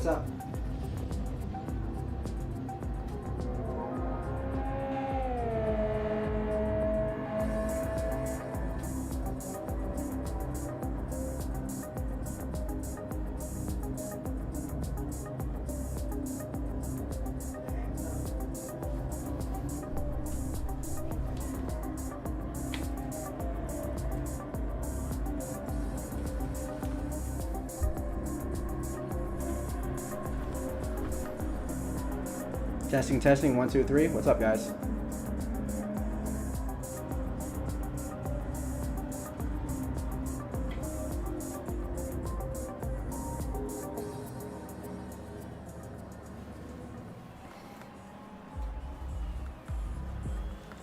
what's up? Testing, testing, 1, 2, 3. What's up, guys?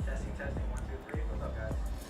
Testing, testing, 1, 2, 3. What's up, guys?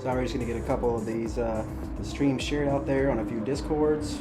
So we're just gonna get a couple of these the streams shared out there on a few Discords.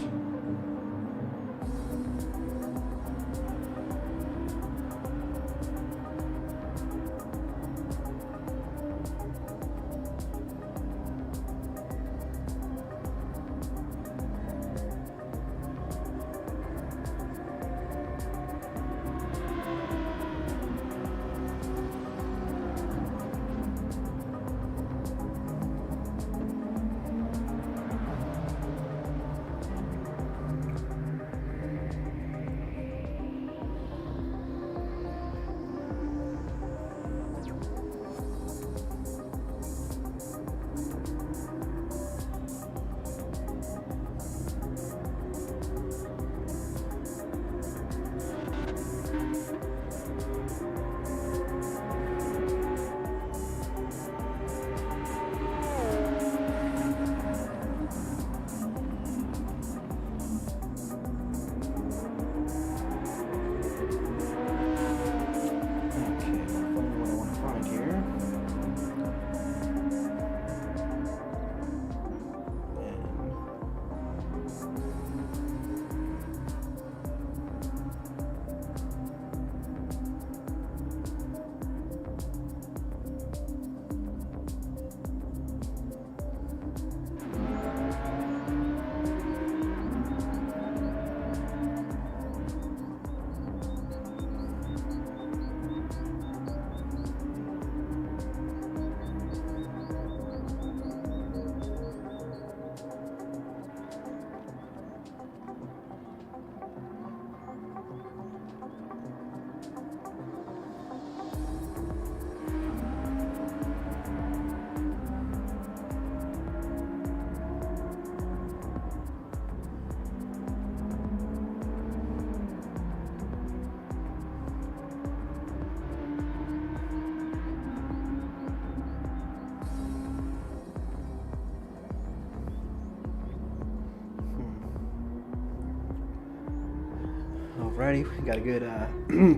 Alrighty, we got a good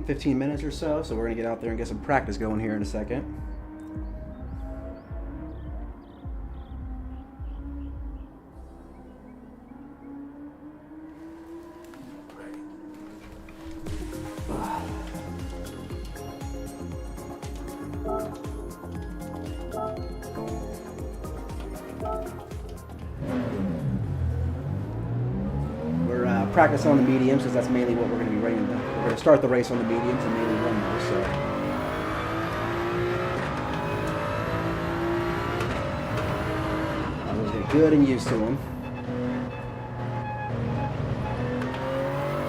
15 minutes or so, so we're gonna get out there and get some practice going here in a second. Practice on the mediums because that's mainly what we're going to be running. We're going to start the race on the mediums and mainly run those. So I was get good and used to them.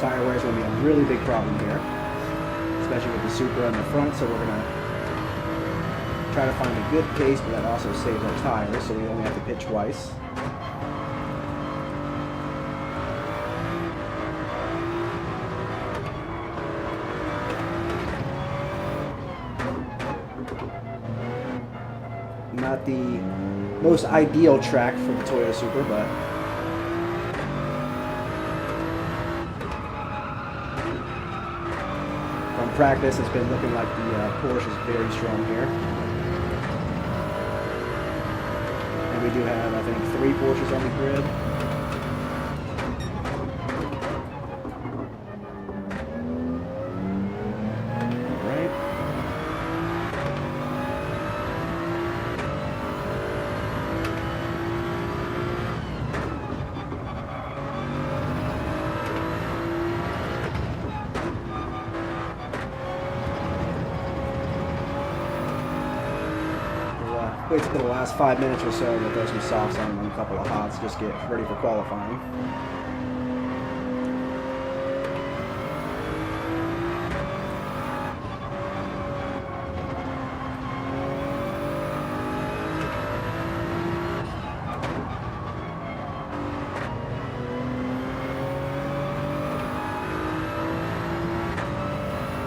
Tire wear is going to be a really big problem here, especially with the Supra in the front. So we're going to try to find a good pace, but that also saves our tires, so we only have to pit twice. Not the most ideal track for the Toyota Supra, but from practice it's been looking like the Porsche is very strong here. And we do have, I think, 3 Porsches on the grid. Wait for the last 5 minutes or so to throw some softs on and a couple of hots, just get ready for qualifying.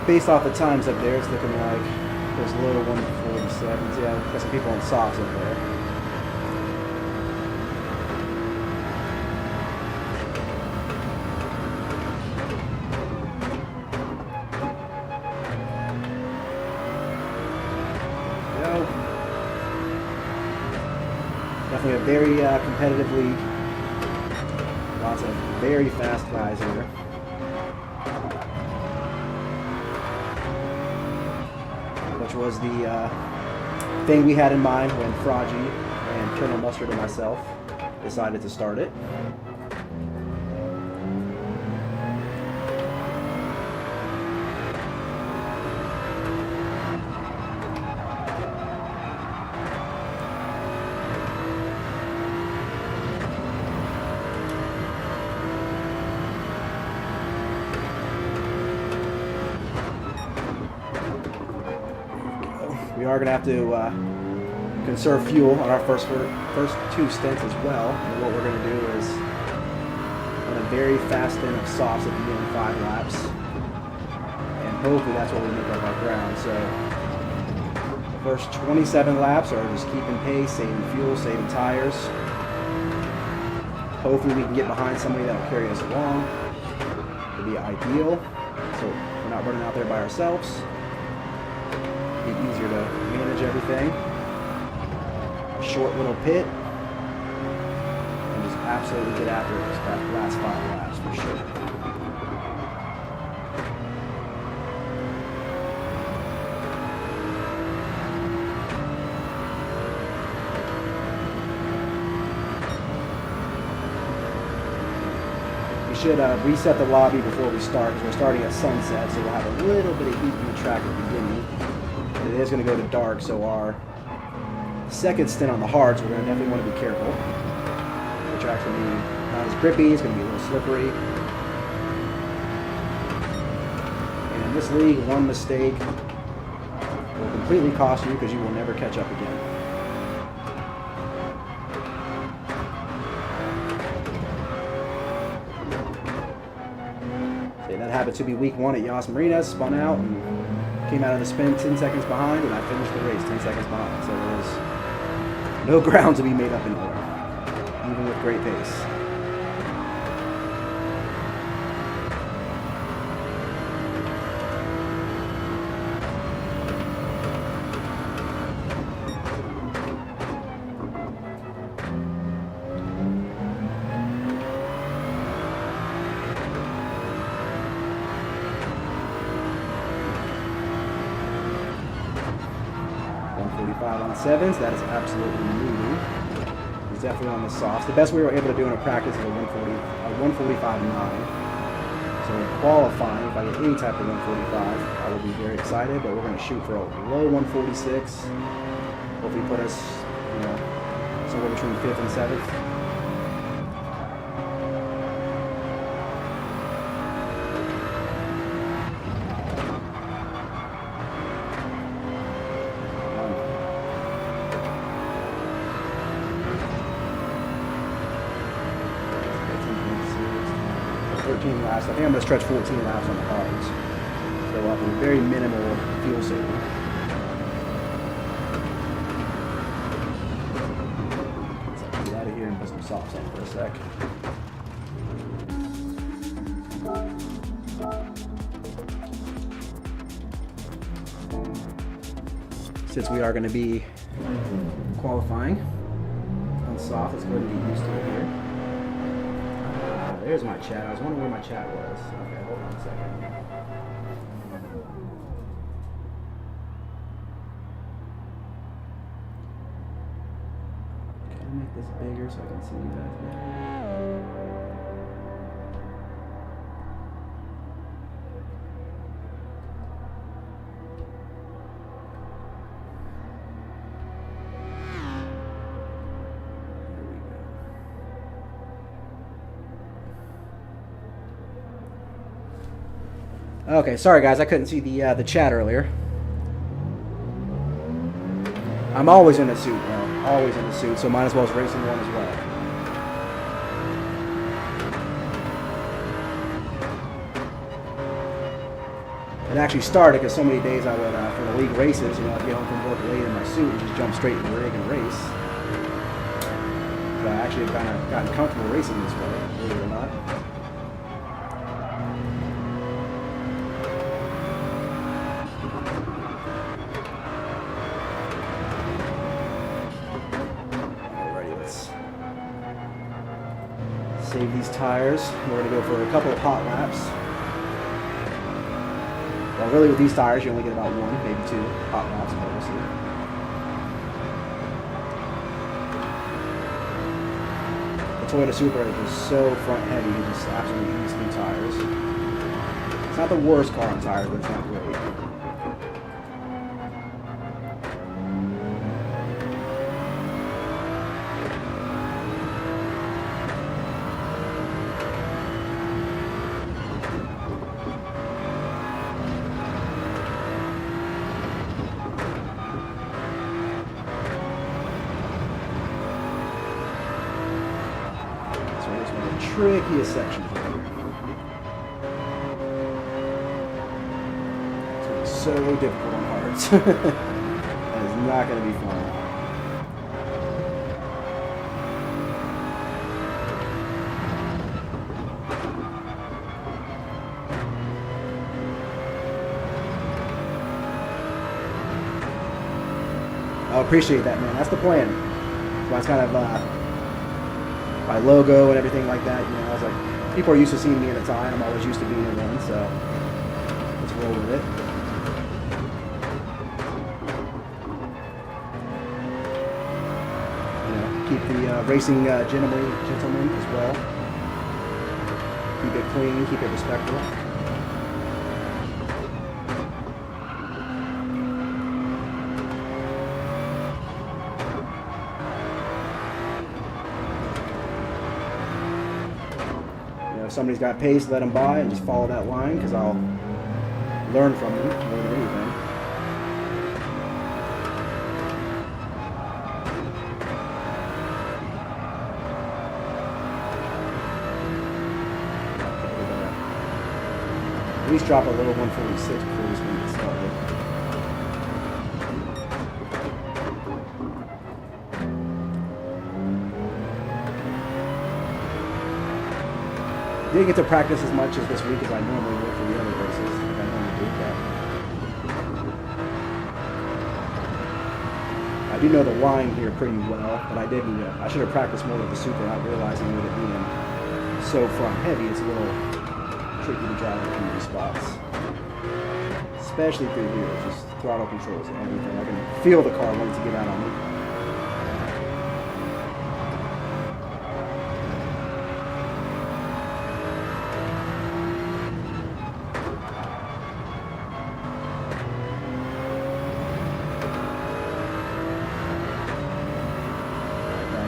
Based off the times up there, it's looking like there's low 147s. Yeah, got some people on softs up there. Go. Definitely a very competitive league. Lots of very fast guys here. Which was the thing we had in mind when Fraji and Colonel Mustard and myself decided to start it. We are going to have to conserve fuel on our first 2 stints as well. And what we're going to do is run a very fast stint of softs at the end, 5 laps. And hopefully that's what we make up our ground. So the first 27 laps are just keeping pace, saving fuel, saving tires. Hopefully we can get behind somebody that will carry us along. It would be ideal. So we're not running out there by ourselves. Easier to manage everything. Short little pit and just absolutely get after it that last 5 laps for sure. We should reset the lobby before we start because we're starting at sunset, so we'll have a little bit of heat in the track at the beginning. It is going to go to dark, so our second stint on the hards, we're going to definitely want to be careful. The track's going to be not as grippy, it's going to be a little slippery. And in this league, one mistake will completely cost you because you will never catch up again. Okay, that happened to be week 1 at Yas Marina, spun out and came out of the spin 10 seconds behind, and I finished the race 10 seconds behind. So there was no ground to be made up anywhere, even with great pace. 7s. That is absolutely moving. He's definitely on the softs. The best we were able to do in a practice is a 145.9. So in qualifying, if I get any type of 145, I will be very excited. But we're going to shoot for a low 146. Hopefully put us, you know, somewhere between 5th and 7th. Laps. I think I'm going to stretch 14 laps on the hards. So we'll have a very minimal fuel saving. Let's get out of here and put some softs on for a sec. Since we are going to be qualifying on soft, let's go ahead and get used to it here. There's my chat. I was wondering where my chat was. Okay, hold on a second. Can I make this bigger so I can see you guys better? Okay, sorry guys, I couldn't see the chat earlier. I'm always in a suit, bro. Always in a suit, so might as well as racing one as well. It actually started because so many days I would, for the league races, you know, I'd get home from work late in my suit and just jump straight in the rig and race. So I actually kind of gotten comfortable racing this way, believe it or not. Save these tires. We're going to go for a couple of hot laps. Well, really with these tires, you only get about 1, maybe 2 hot laps, but we'll see. The Toyota Supra is just so front heavy, it just absolutely eats through tires. It's not the worst car on tires, but it's not great. Trickiest section here. It's so difficult on hards. That is not going to be fun. I appreciate that, man. That's the plan. So it's kind of my logo and everything like that, you know, I was like, people are used to seeing me in a tie, and I'm always used to being in one, so let's roll with it. You know, keep the racing gentleman as well. Keep it clean, keep it respectful. If somebody's got pace, let them by and just follow that line, because I'll learn from them more than anything. At least drop a little 146 before we get started. Didn't get to practice as much as this week as I normally would for the other races. Like I normally do that. I do know the line here pretty well, but I didn't. I should have practiced more with the Supra, not realizing with it being so front heavy, it's a little tricky to drive in a few spots. especially through here. It's just throttle controls and everything. I can feel the car wanting to get out on me.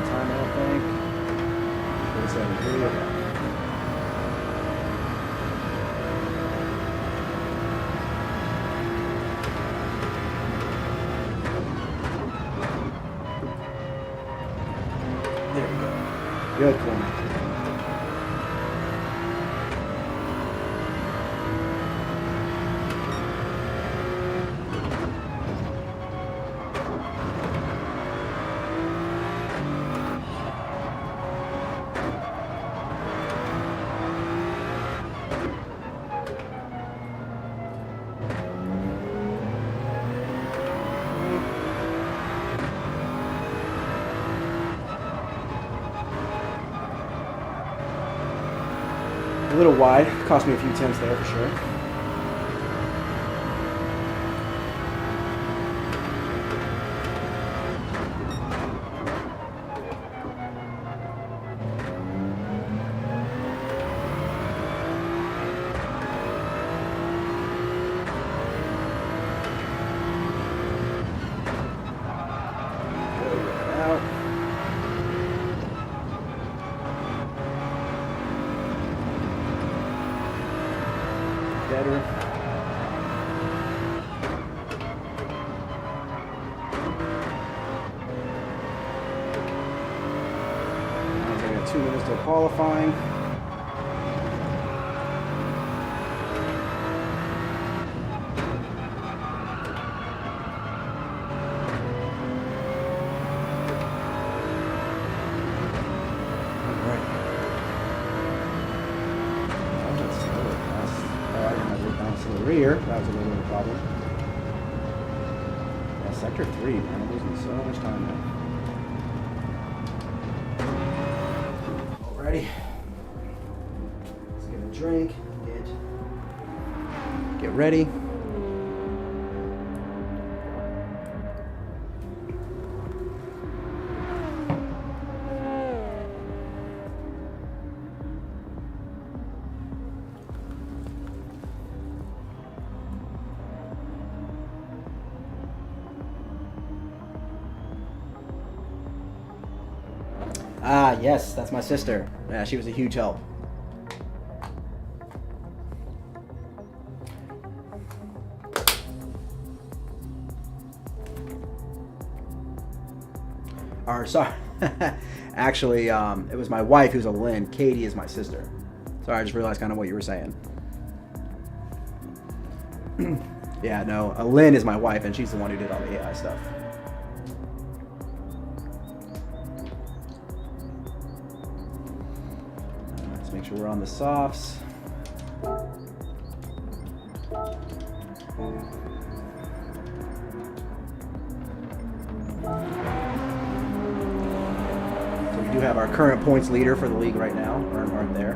Time, I don't think. 47.3, okay. There we go. Good corner. A little wide, cost me a few tenths there for sure. Out. Better. I got 2 minutes till qualifying. Rear, that was a little bit of a problem. Yeah, sector 3, man, I'm losing so much time now. Alrighty. Let's get a drink, get ready. Ah, yes, that's my sister. Yeah, she was a huge help. Or, sorry. Actually, it was my wife who's a Lynn. Katie is my sister. Sorry, I just realized kind of what you were saying. Yeah, no, Lynn is my wife, and she's the one who did all the AI stuff. Let's make sure we're on the softs. So we do have our current points leader for the league right now, Earnhardt there.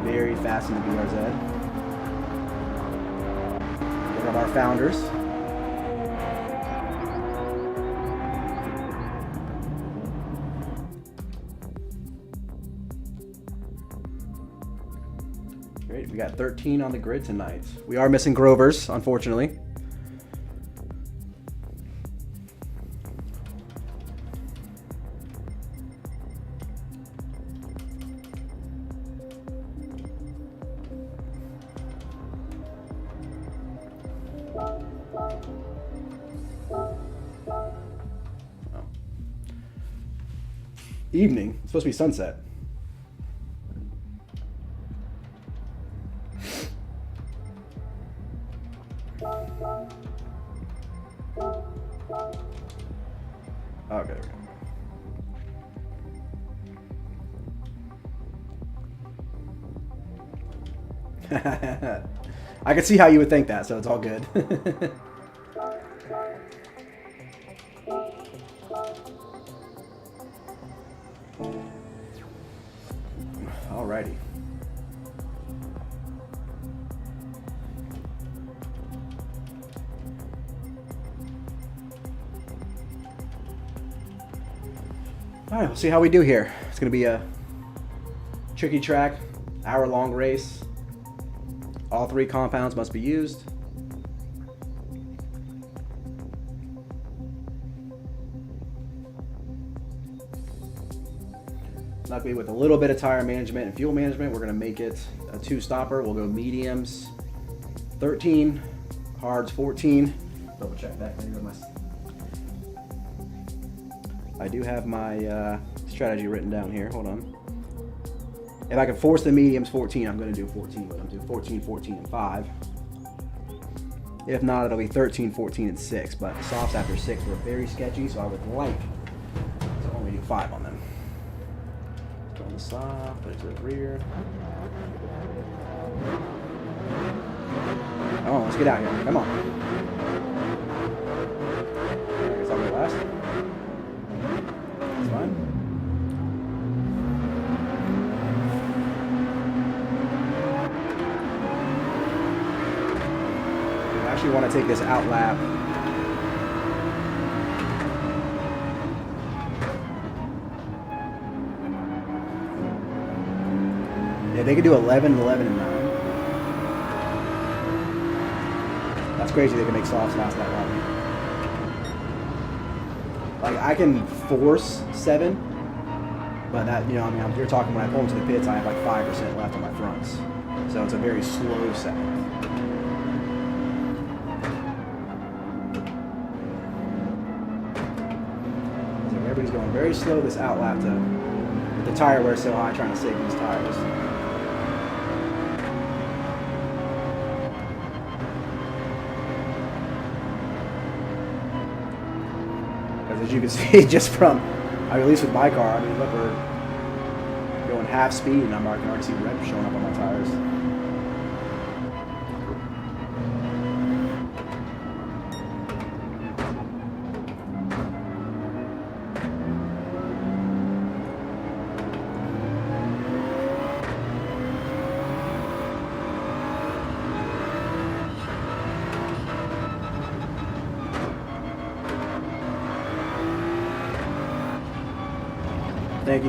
Very fast in the BRZ. One of our founders. Great, we got 13 on the grid tonight. We are missing Grover's, unfortunately. Evening. It's supposed to be sunset. Okay. I can see how you would think that, so it's all good. Alrighty. Alright, we'll see how we do here. It's going to be a tricky track, hour-long race. All 3 compounds must be used. Luckily, with a little bit of tire management and fuel management, we're going to make it a 2-stopper. We'll go mediums 13, hards 14. Double check that. I do have my strategy written down here. Hold on. If I can force the mediums 14, I'm going to do 14, but I'm doing 14, 14, and 5. If not, it'll be 13, 14, and 6. But softs after 6 were very sketchy, so I would like to only do 5 on them. Go on the soft, put it to the rear. Oh, let's get out here. Come on. I guess I'll go last. That's fine. I actually want to take this out lap. Yeah, they could do 11, 11, and 9. That's crazy they can make softs last that long. Like, I can force 7, but that, you know, I mean, you're talking when I pull into the pits, I have like 5% left on my fronts. So it's a very slow 7. So everybody's going very slow this out lap with the tire wear so high, trying to save these tires. As you can see, just from, at least with my car, I mean, look, we're going half speed, and I can already see red showing up on my tires.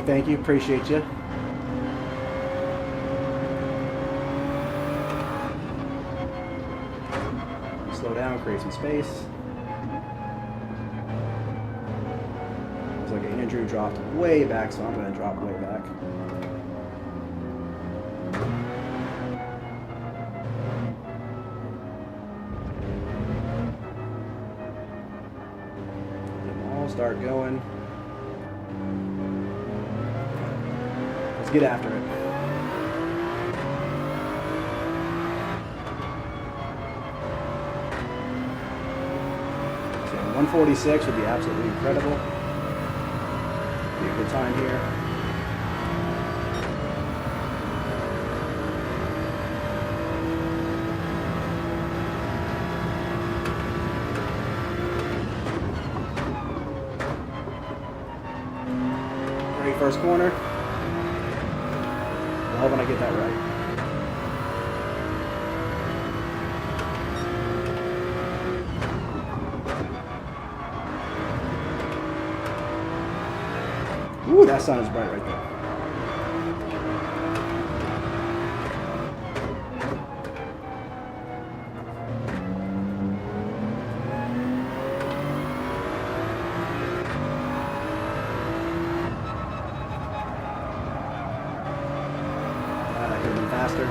Thank you, appreciate you. Slow down, create some space. Looks like Andrew dropped way back, so I'm going to drop way back. And all start going. Let's get after it. So 146 would be absolutely incredible. Be a good time here. Great first corner. I love when I get that right. Ooh, that sun is bright right there. Faster.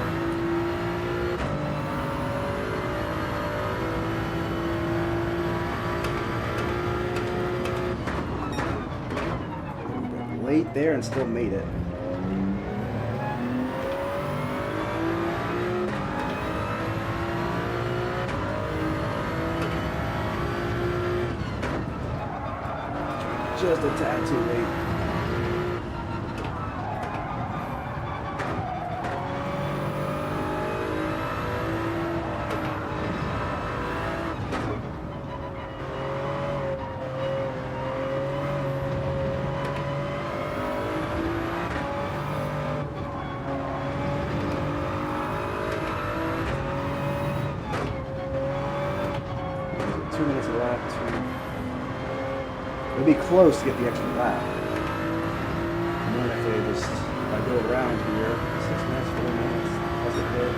Late there and still made it. Just a tad too late. lap 2. It'll be close to get the extra lap. And then if they just go around here, 6 minutes, 4 minutes, that's it there.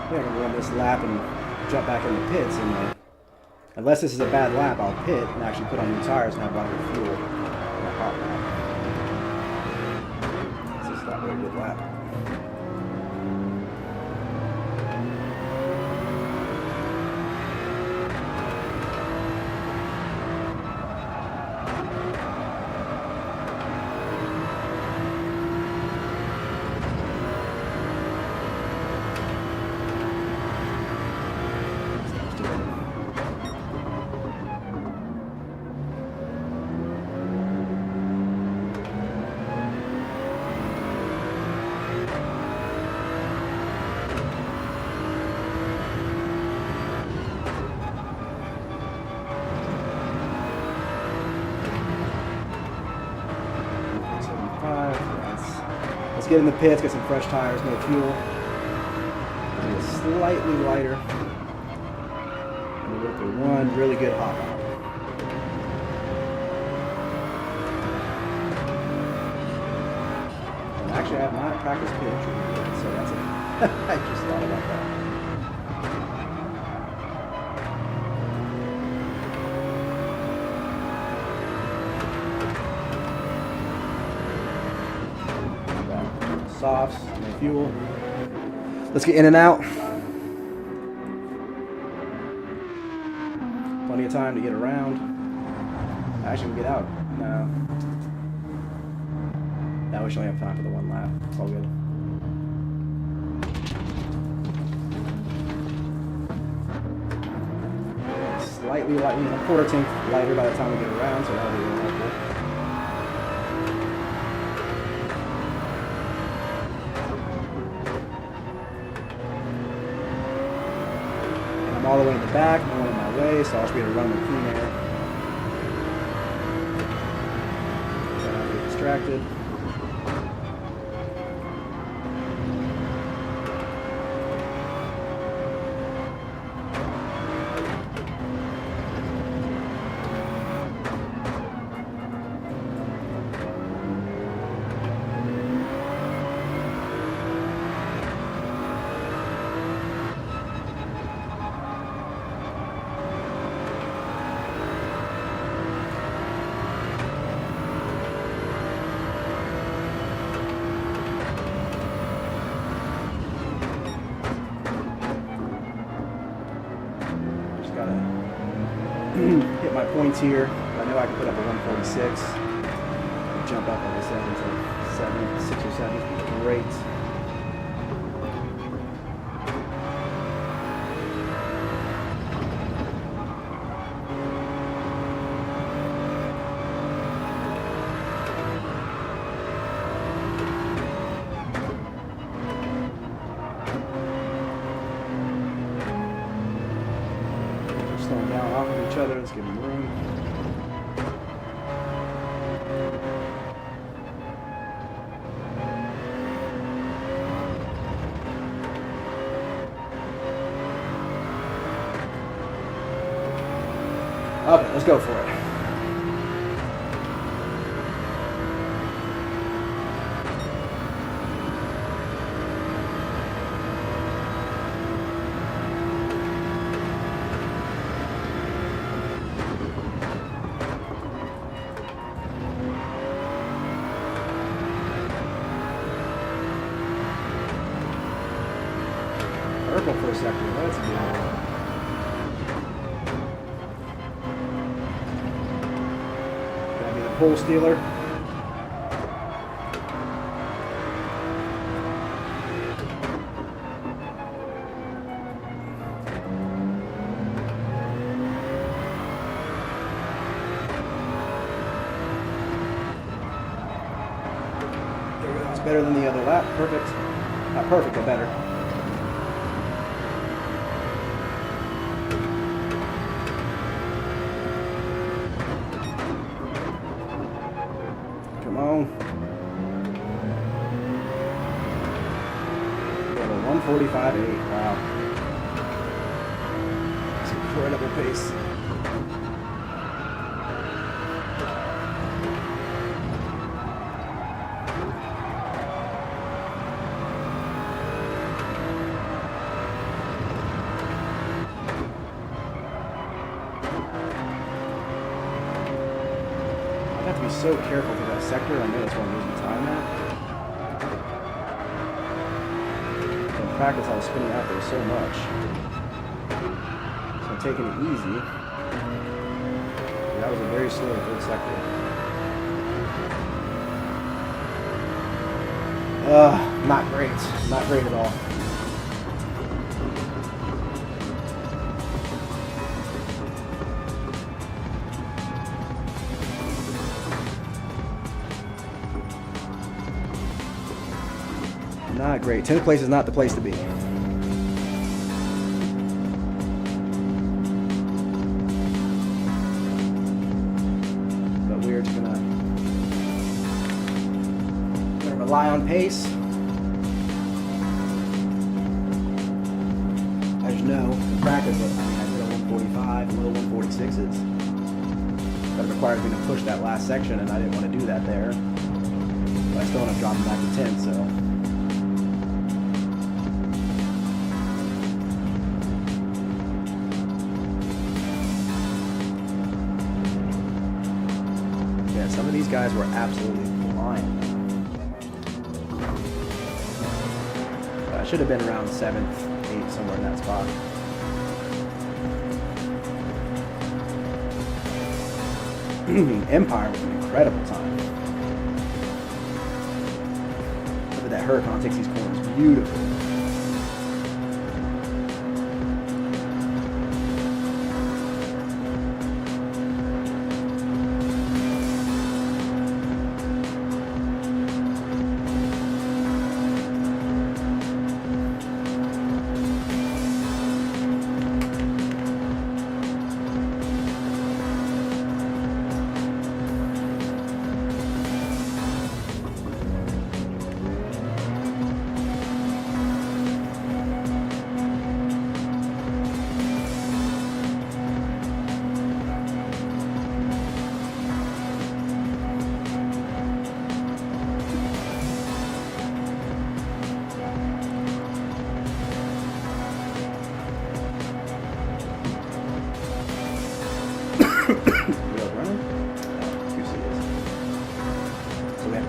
I can run this lap and jump back in the pits, and unless this is a bad lap, I'll pit and actually put on new tires and have lighter fuel in a hot lap. This is not a very good lap. Let's get in the pits, get some fresh tires, no fuel. And it's slightly lighter. And we'll go through one really good hot lap. And actually, I have not practiced pit entry yet, so that's it. I just thought about that. Softs, no fuel. Let's get in and out. Plenty of time to get around. Actually, we can get out. No. Now we should only have time for the one lap. It's all good. Slightly light, a quarter tank lighter by the time we get around, so that'll be really helpful. I'm all the way in the back, no one in my way, so I'll just be able to run with clean air. Try not to get distracted. Hit my points here. I know I can put up a 146. Jump up, like I said, into 6 or 7. Great. Slowing down off of each other, let's give them room. Okay, let's go for it. Purple for a second. That's good. Gonna be the pole stealer. There we go. better than the other lap. Perfect. Not perfect, but better. Come on. 145.8. Wow. That's incredible pace. I have to be so careful for that sector. I know that's where I'm losing time at. In practice, I was spinning out there so much. So I'm taking it easy. That was a very slow third sector. Not great. Not great at all. Not great. 10th place is not the place to be. But we're just gonna rely on pace. As you know, in practice, I did a 145, low 146s. But it requires me to push that last section, and I didn't want to do that there. But I still want to drop them back to 10, so. Some of these guys were absolutely flying. I should have been around 7th, 8th, somewhere in that spot. Empire was an incredible time. Look at that Huracan takes these corners beautifully.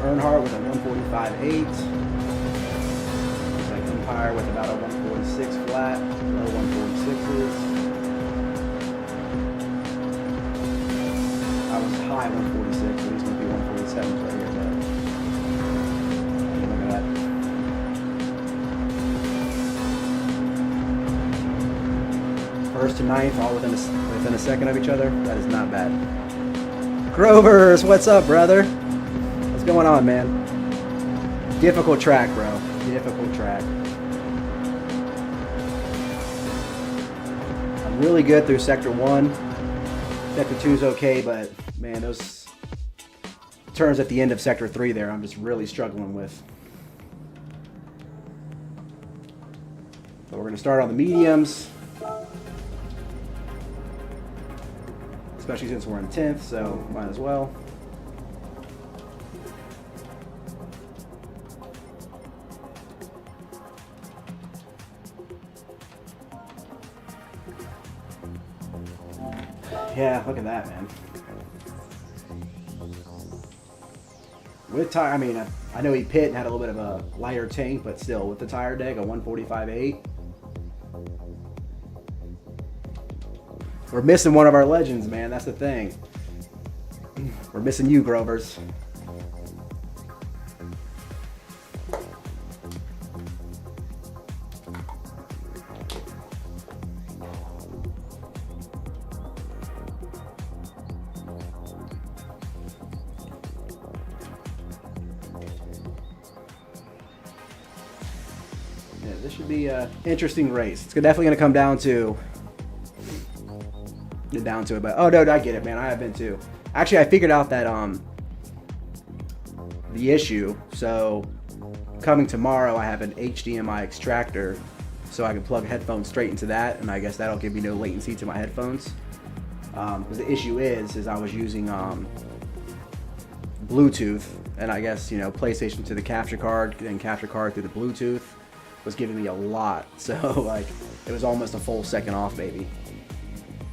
Earnhardt with a 145.8. Looks like Empire with about a 146 flat, low 146s. I was high 146, so these going to be 147s right here. But look at that. First to ninth, all within a second of each other. That is not bad. Grovers, what's up, brother? What's going on, man? Difficult track, bro. Difficult track. I'm really good through Sector 1. Sector 2 is okay, but, man, those turns at the end of Sector 3 there, I'm just really struggling with. So we're going to start on the mediums. Especially since we're in 10th, so might as well. Yeah, look at that, man. With tire, I mean, I know he pit and had a little bit of a lighter tank, but still, with the tire deck, a 145.8. We're missing one of our legends, man. That's the thing. We're missing you, Grovers. Yeah, this should be an interesting race. It's definitely going to come down to it. But oh no, I get it, man. I have been too. Actually, I figured out that the issue. So coming tomorrow, I have an HDMI extractor, so I can plug headphones straight into that, and I guess that'll give me no latency to my headphones. Because the issue is I was using Bluetooth, and I guess, you know, PlayStation to the capture card, and capture card through the Bluetooth was giving me a lot. So like it was almost a full second off, maybe.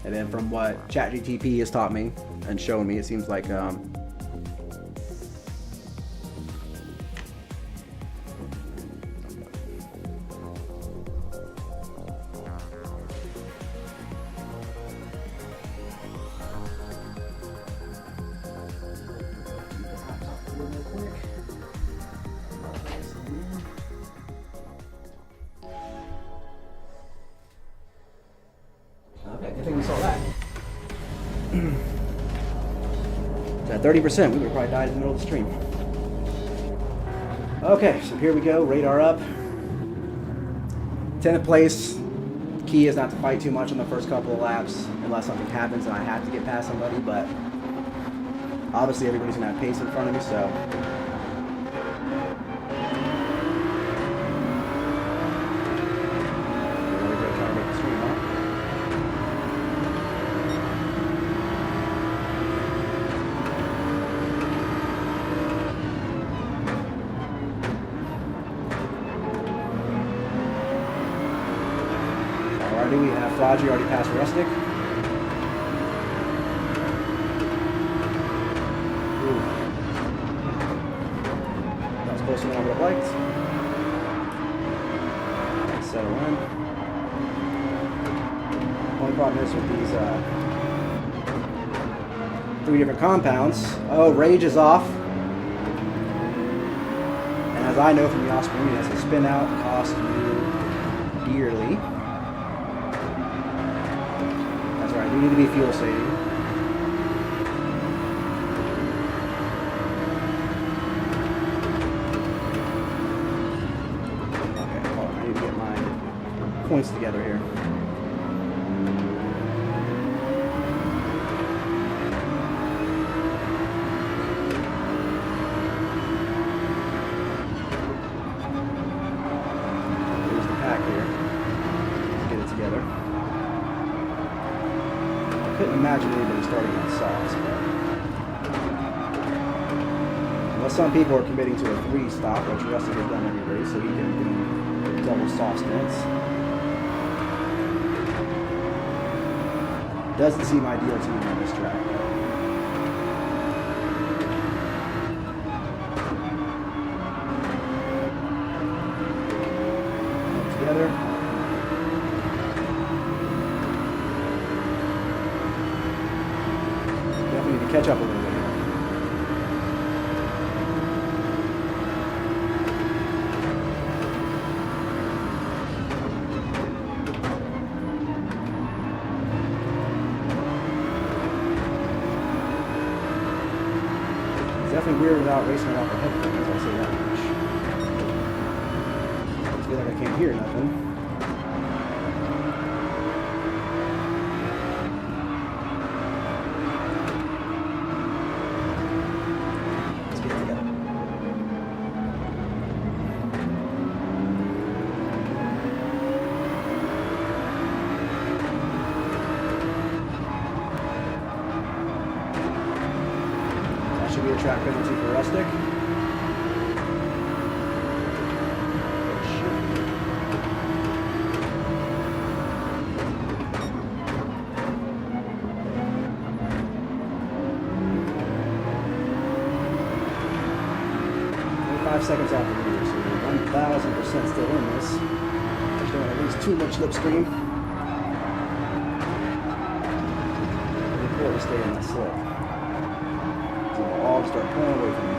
And then from what ChatGPT has taught me and shown me, it seems like okay, I think we saw that. So at 30%, we would have probably died in the middle of the stream. Okay, so here we go, radar up. 10th place. Key is not to fight too much on the first couple of laps unless something happens and I have to get past somebody, but obviously everybody's gonna have pace in front of me, so. We have Flodgy already passed Rustic. Ooh. That was closer than I would have liked. Let's settle in. Only problem is with these 3 different compounds. Oh, Rage is off. And as I know from the Osprey, that's a spin out, cost you dearly. We need to be fuel saving. Okay, hold on. I need to get my points together here. Here's the pack here. Let's get it together. I couldn't imagine anybody starting on softs, but unless some people are committing to a 3 stop, which Rusty has done every race, so he can do double soft stints. Doesn't seem ideal to me on this track. Together. Definitely need to catch up a little bit here. It's definitely weird without racing without the headphones, I'll say that much. I feel like I can't hear nothing. Should be a track penalty for Rustic. Seconds off the leader, so we're 1,000% still in this. Just don't want to lose too much slipstream. Really important to stay in that slip. So they'll all start pulling away from me.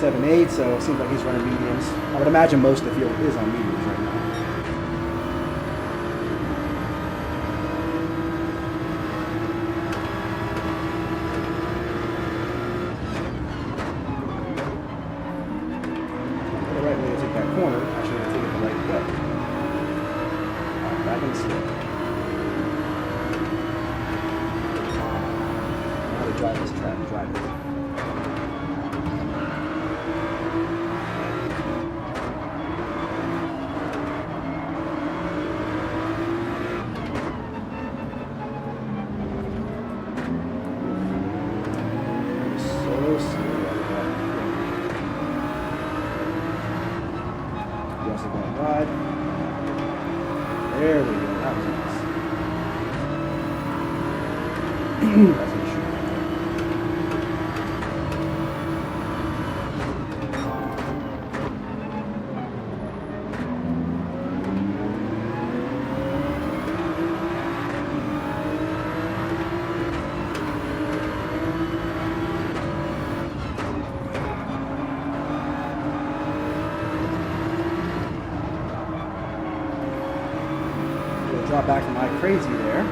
2.78, so it seems like he's running mediums. I would imagine most of the field is on mediums right now. The right way to take that corner. Actually, I'm going to take it the right way. Back in the slip. How to drive this track, drive it. There we go. That was nice. That's an issue. Drop back from my crazy there.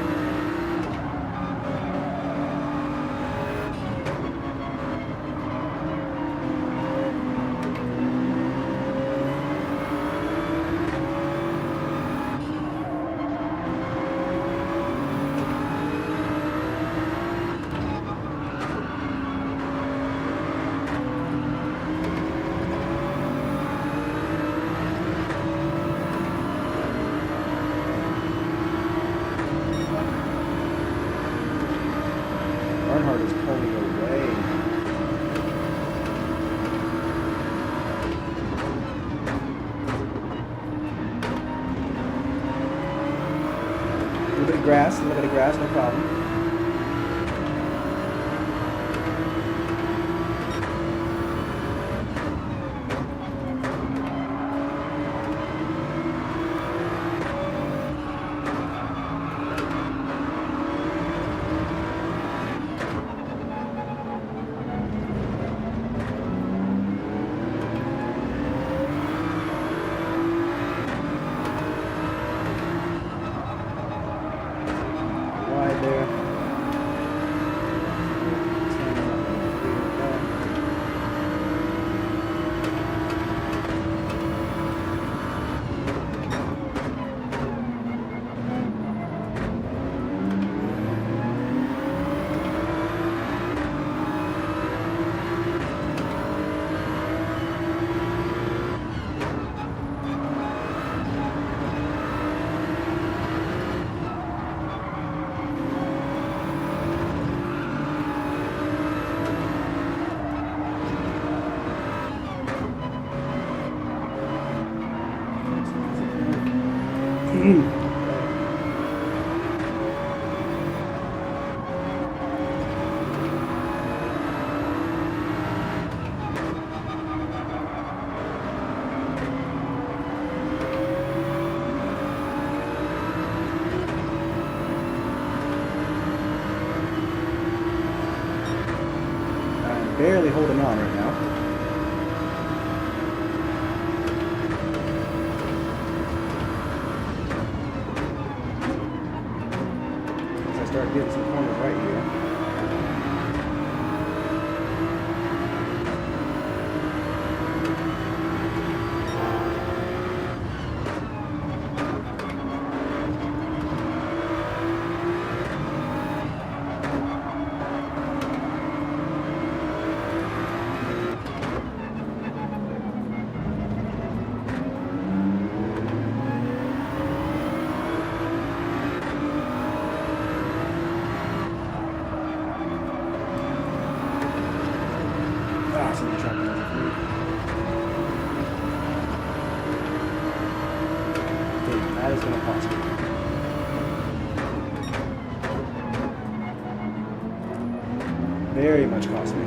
Is pulling away. A little bit of grass, no problem. Barely holding on right now. As I start getting some corners right here. That is going to cost me. Very much cost me.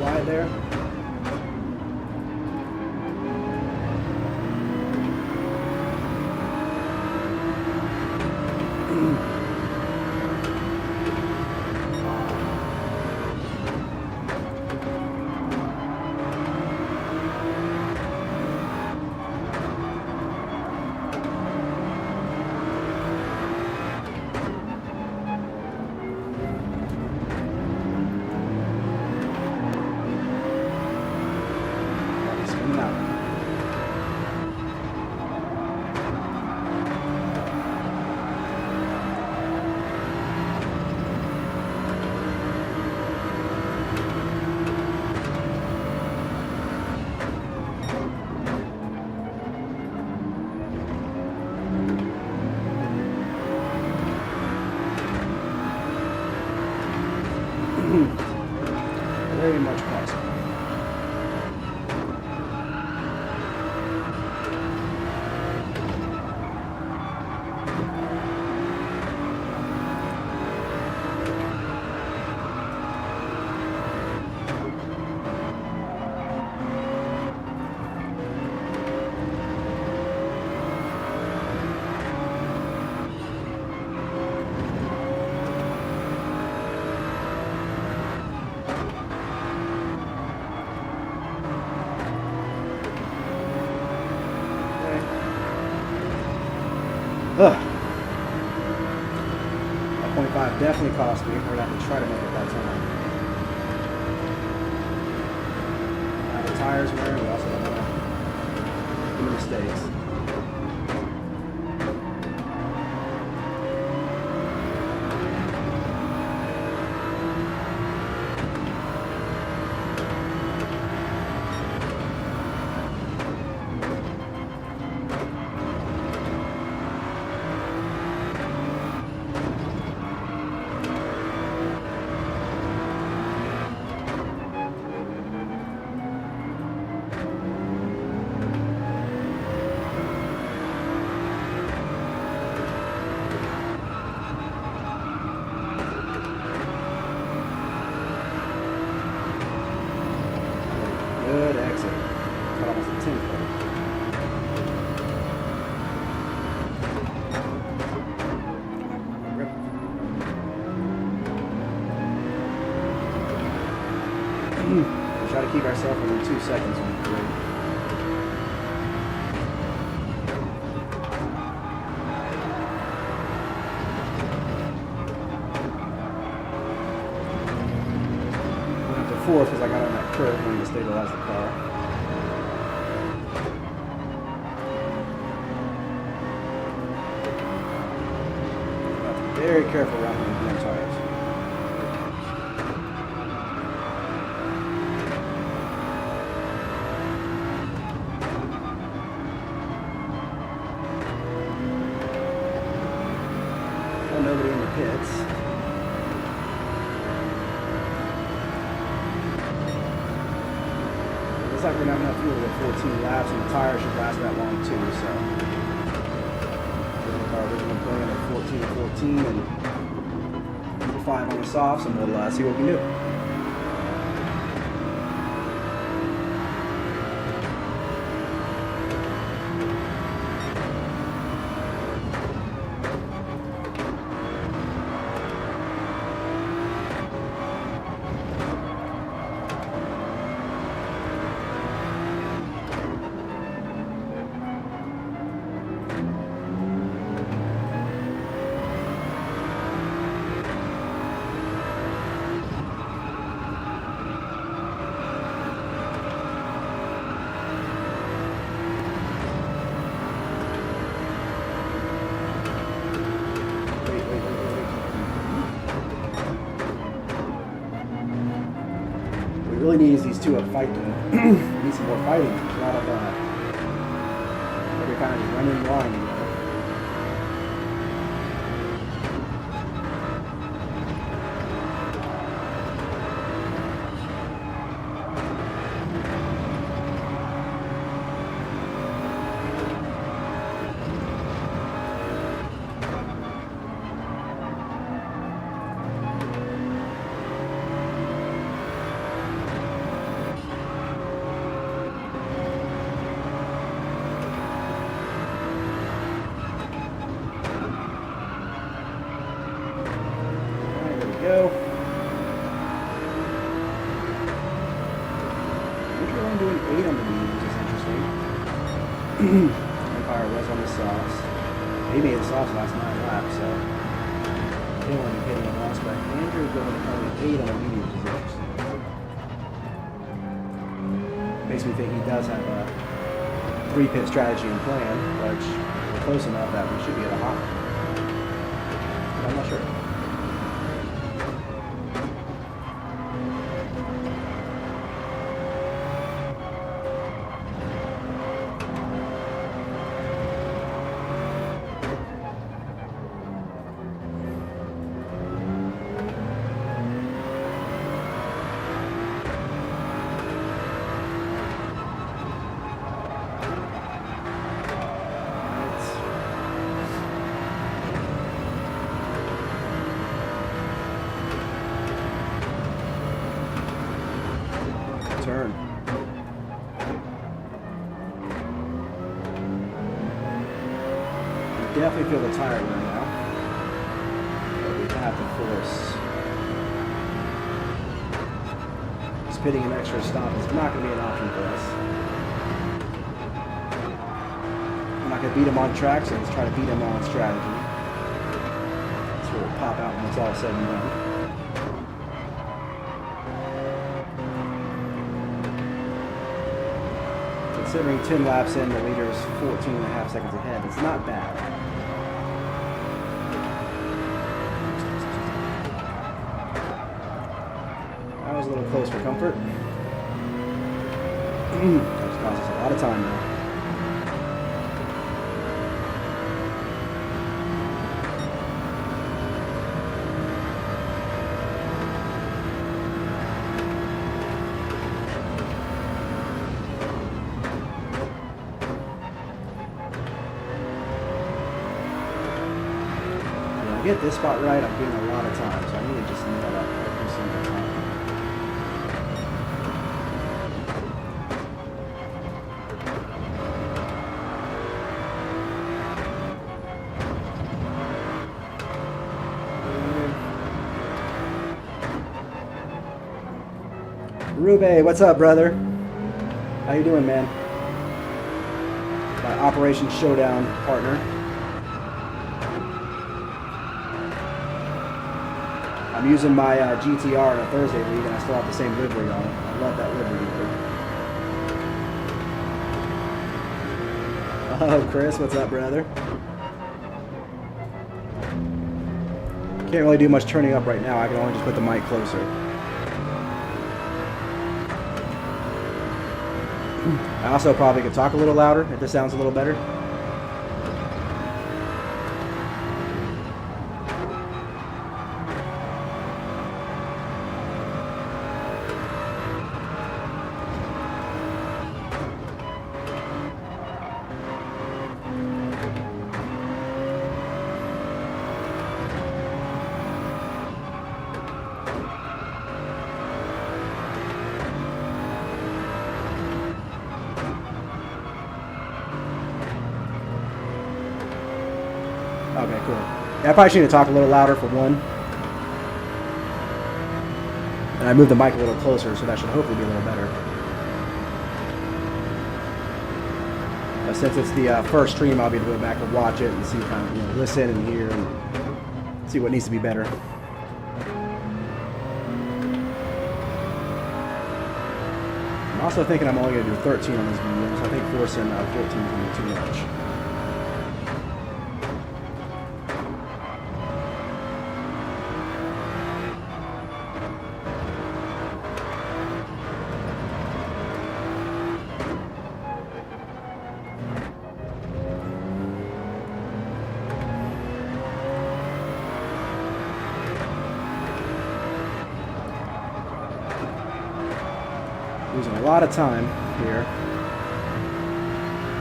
quiet there. Very much possible. Ugh. That 0.5 definitely cost me. We're going to have to try to make it that time. The tires wearing, we also don't want to do mistakes. Good exit. Got almost a 10 foot. Try to keep ourselves within 2 seconds would be great. Went up to 4th because I got on that curve when to stabilize the car. Very careful around the tires. Nobody in the pits. Looks like we're not enough fuel to get 14 laps, and the tires should last that long too. So, our original plan of 14 and 5 on the softs, and we'll see what we can do. Really needs these two up fight to need some more fighting. There's a lot of every kind of running line. You know? I'm doing 8 on the medium, which is interesting. Empire was on the softs. He made the softs last 9 laps, so he didn't want to be hitting a loss, but Andrew going to only 8 on the medium, which is interesting. Makes me think he does have a 3-pit strategy and plan, which we're close enough that we should be at a hot. But I'm not sure. Turn. Definitely feel the tire wear now, but we have to force. Spitting an extra stop is not going to be an option for us. I'm not going to beat him on track, so let's try to beat him on strategy. That's where we'll pop out when it's all said and done. Considering 10 laps in, the leader's 14.5 seconds ahead. It's not bad. That was a little close for comfort. That's cost us a lot of time now. Get this spot right, I'm getting a lot of time, so I really just need that up every single time. Rube, what's up, brother? How you doing, man? My Operation Showdown partner. I'm using my GTR in a Thursday league, and I still have the same livery on it. I love that livery. Oh, Chris, what's up, brother? Can't really do much turning up right now. I can only just put the mic closer. I also probably could talk a little louder if this sounds a little better. Okay, cool. Yeah, I probably should talk a little louder for one. And I moved the mic a little closer, so that should hopefully be a little better. Since it's the first stream, I'll be able to go back and watch it and see, kind of, listen and hear and see what needs to be better. I'm also thinking I'm only going to do 13 on these videos. I think forcing 14 is going to be too much. Losing a lot of time here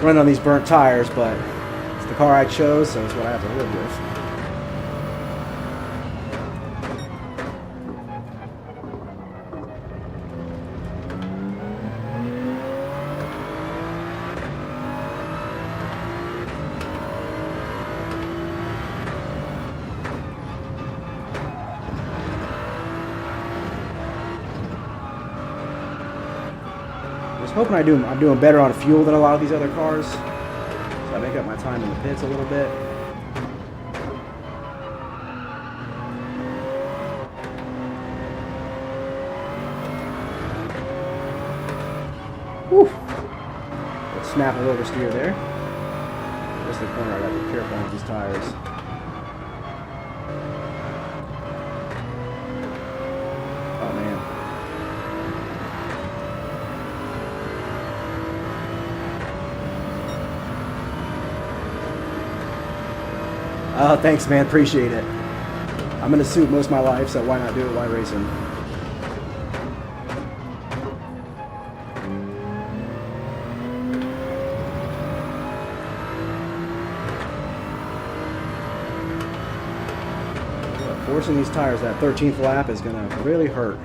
running on these burnt tires, but it's the car I chose, so it's what I have to live with. was hoping I'm doing better on fuel than a lot of these other cars. So I make up my time in the pits a little bit. Whew. Let's snap a little oversteer there. Just the corner, I gotta be careful with these tires. Oh man. Oh, thanks, man. Appreciate it. I'm in a suit most of my life, so why not do it while racing? Forcing these tires that 13th lap is going to really hurt.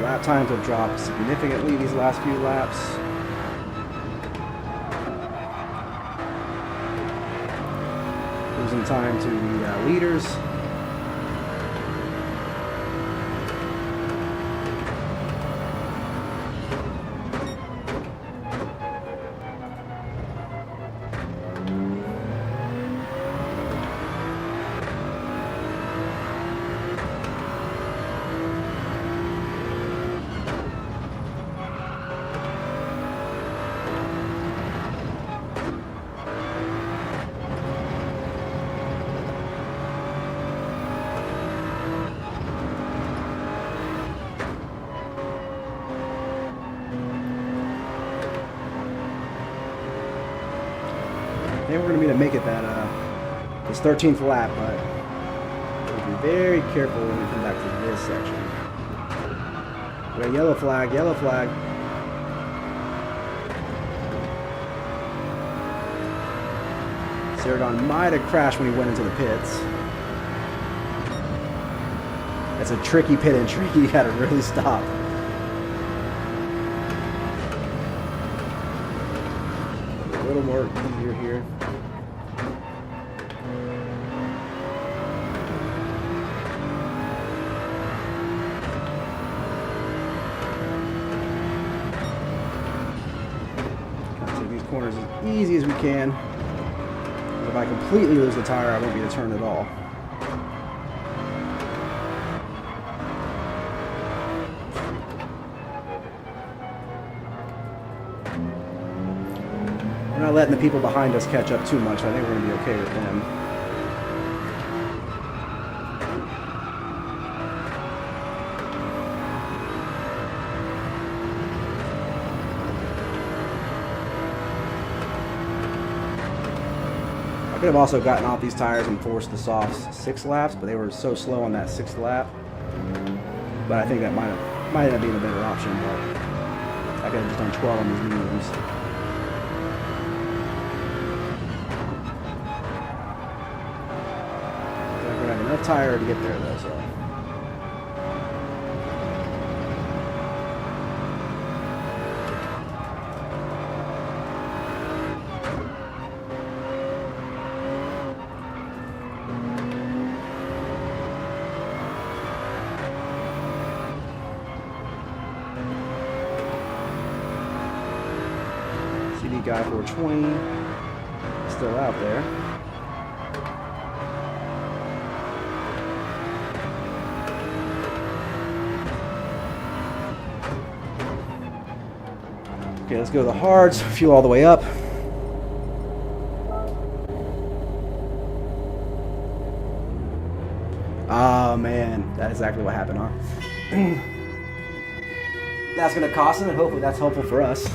Lap times have dropped significantly these last few laps. Losing time to the leaders. I think we're going to make it that this 13th lap, but we'll be very careful when we come back to this section. We got yellow flag, yellow flag. Saragon might have crashed when he went into the pits. That's a tricky pit entry. You got to really stop. A little more easier here. Take these corners as easy as we can. If I completely lose the tire, I won't be able to turn at all. We're not letting the people behind us catch up too much. I think we're going to be okay with them. I could have also gotten off these tires and forced the softs 6 laps, but they were so slow on that 6th lap. But I think that might end up being a better option, but I could have just done 12 on these mediums. I'm gonna have enough tire to get there though, so. Guy 420 still out there. Okay, let's go to the hards, fuel all the way up. Oh man, that's exactly what happened, huh? That's gonna cost them, and hopefully that's helpful for us.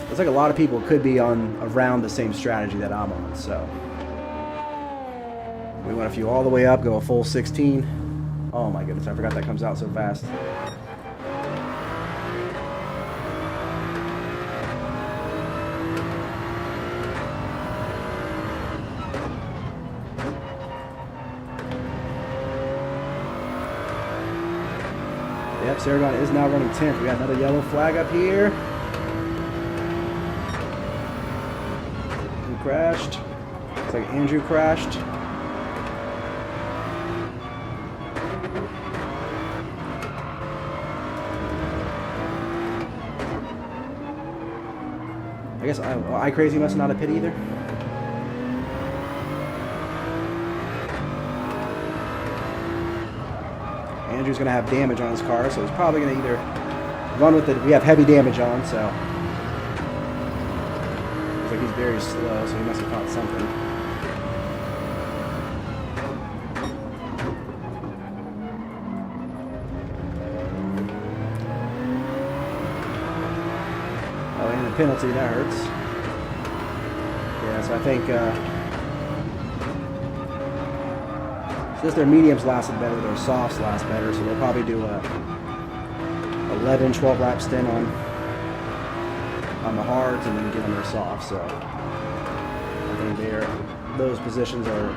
Looks like a lot of people could be on around the same strategy that I'm on, so we want to fuel all the way up, go a full 16. Oh my goodness, I forgot that comes out so fast. Yep, Saragon is now running 10th. We got another yellow flag up here. Who crashed? Looks like Andrew crashed. I guess I Crazy must not have pit either. Andrew's going to have damage on his car, so he's probably going to either run with it. We have heavy damage on, so looks like he's very slow, so he must have caught something. Oh, and the penalty, that hurts. Yeah, so I think since their mediums lasted better, their softs last better, so they'll probably do a 11, 12 lap stint on the hards and then get on their softs. So I think those positions are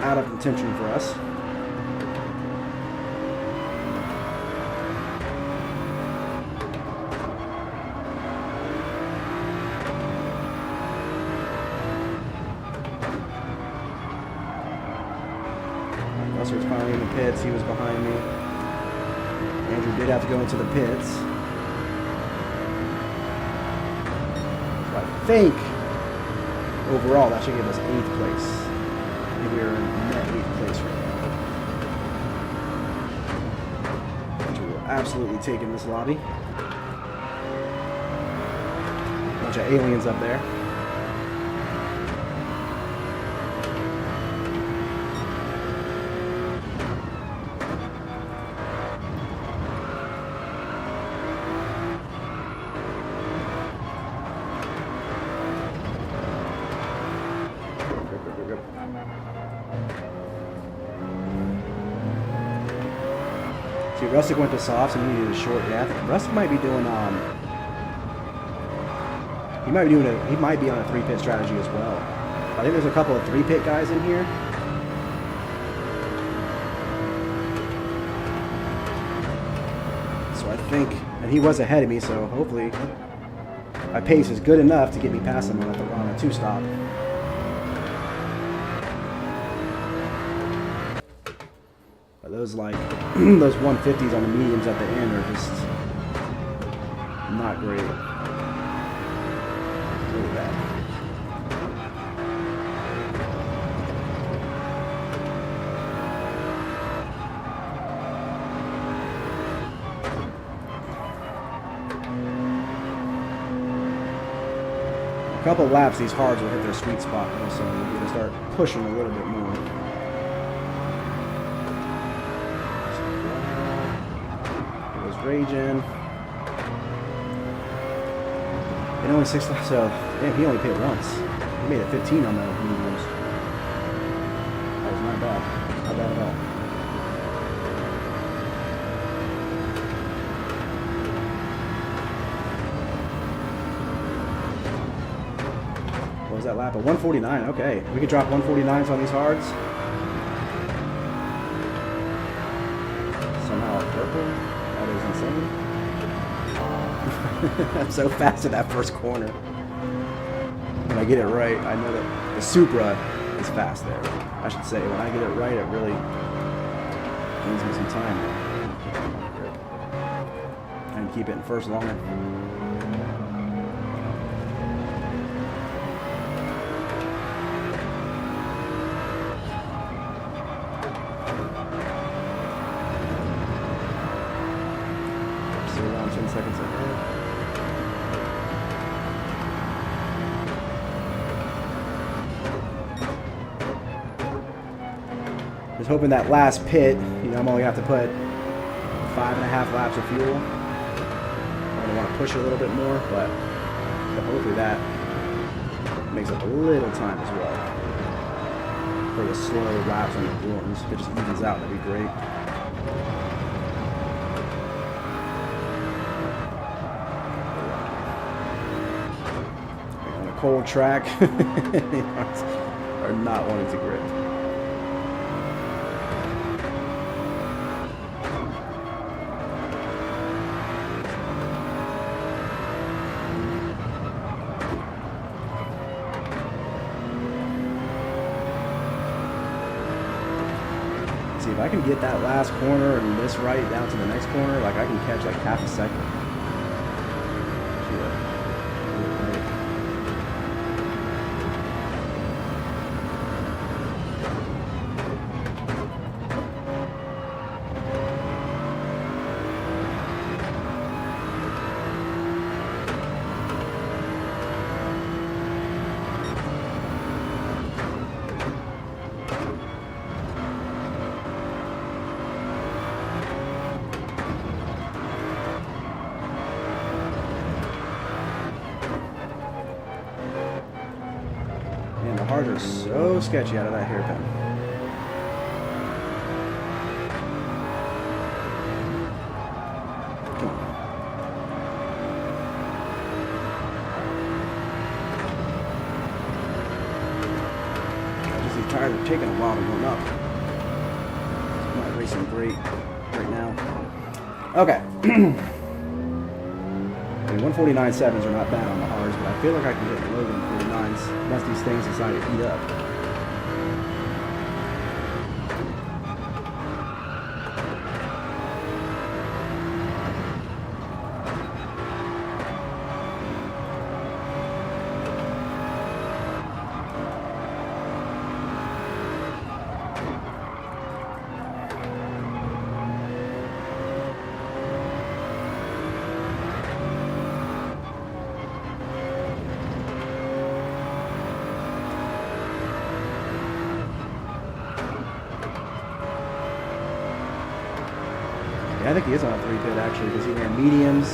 out of contention for us. Russell's finally in the pits. He was behind me. Andrew did have to go into the pits. So I think overall that should give us 8th place. I think we are in net 8th place right now, which we will absolutely take in this lobby. Bunch of aliens up there. See, Rustic went to softs and he needed a short. Yeah, I think Rustic might be doing he might be on a 3-pit strategy as well. I think there's a couple of 3-pit guys in here. So I think, and he was ahead of me, so hopefully my pace is good enough to get me past him on a 2-stop. Those those 150s on the mediums at the end are just not great. Really bad. A couple laps, these hards will hit their sweet spot, so we're going to start pushing a little bit more. Raging. And only 6 laps, so damn, he only pit once. He made it 15 on the mediums. That was not bad. Not bad at all. What was that lap? A 149. Okay. We could drop 149s on these hards. Somehow purple. That is insane. I'm so fast at that first corner. When I get it right, I know that the Supra is fast there. I should say, when I get it right, it really gains me some time. And keep it in first longer. Around 10 seconds ahead. Just hoping that last pit, I'm only going to have to put 5.5 laps of fuel. I want to push a little bit more, but hopefully that makes up a little time as well for the slow laps on the forms. If it just evens out, that'd be great. Cold track are not wanting to grip. if I can get that last corner and this right down to the next corner, like I can catch like half a second. Man, the hards are so sketchy out of that hairpin. Come on. These tires are taking a while to warm up. I'm not racing great right now. Okay. I mean, 149.7s are not bad on the hards, but I feel like I can get low 149s once these things decide to heat up. I think he is on a 3-pit actually because he ran mediums.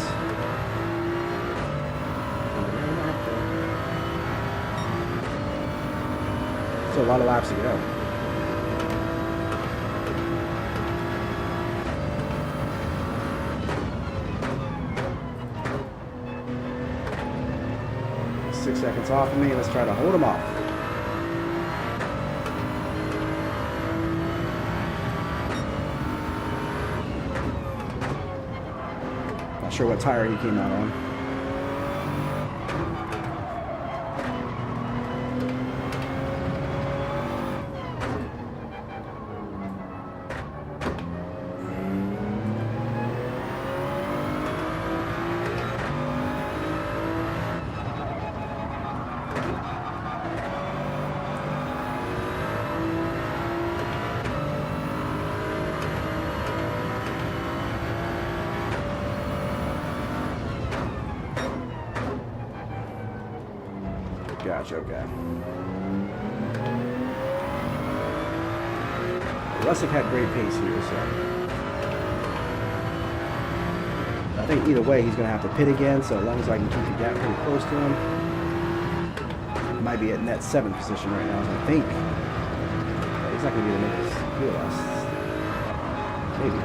So a lot of laps to go. Six seconds off of me. Let's try to hold him off. Not sure what tire he came out on. Gotcha, okay. Russick had great pace here, so I think either way he's going to have to pit again, so as long as I can keep the gap pretty close to him. He might be at net 7th position right now, so I think. He's not going to be able to make his fuel loss. Maybe.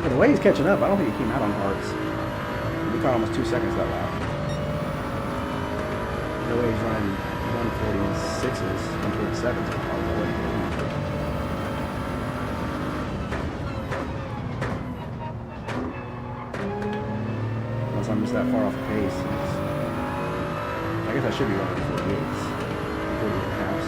The way he's catching up, I don't think he came out on hards. He caught almost 2 seconds that lap. The way he's running 146s, 147s on hards, I wouldn't get him. Unless I'm just that far off the pace. I guess I should be running 48s, 48.5s.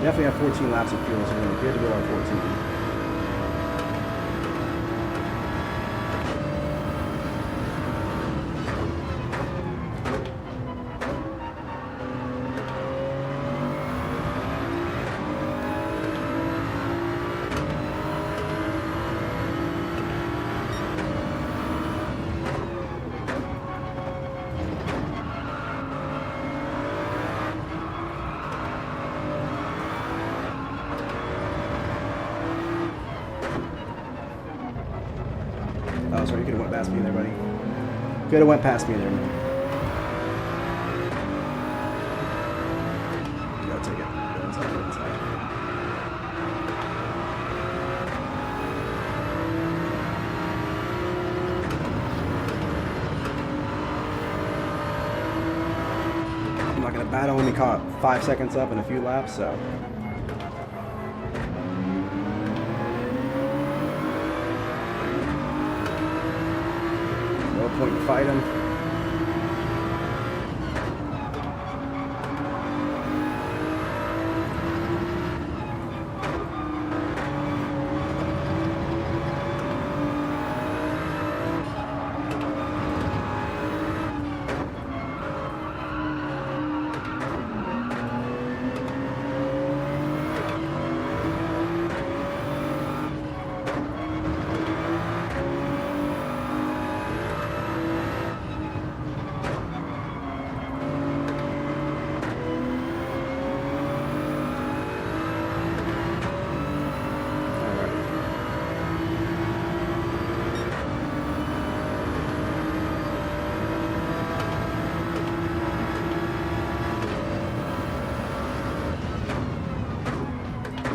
definitely have 14 laps of fuel, so we're going to be good to go on 14. Oh, sorry, you could have went past me there, buddy. Could have went past me there, man. You gotta take it. Go inside, go inside. I'm not gonna battle when he caught 5 seconds up in a few laps, so. No point in fighting.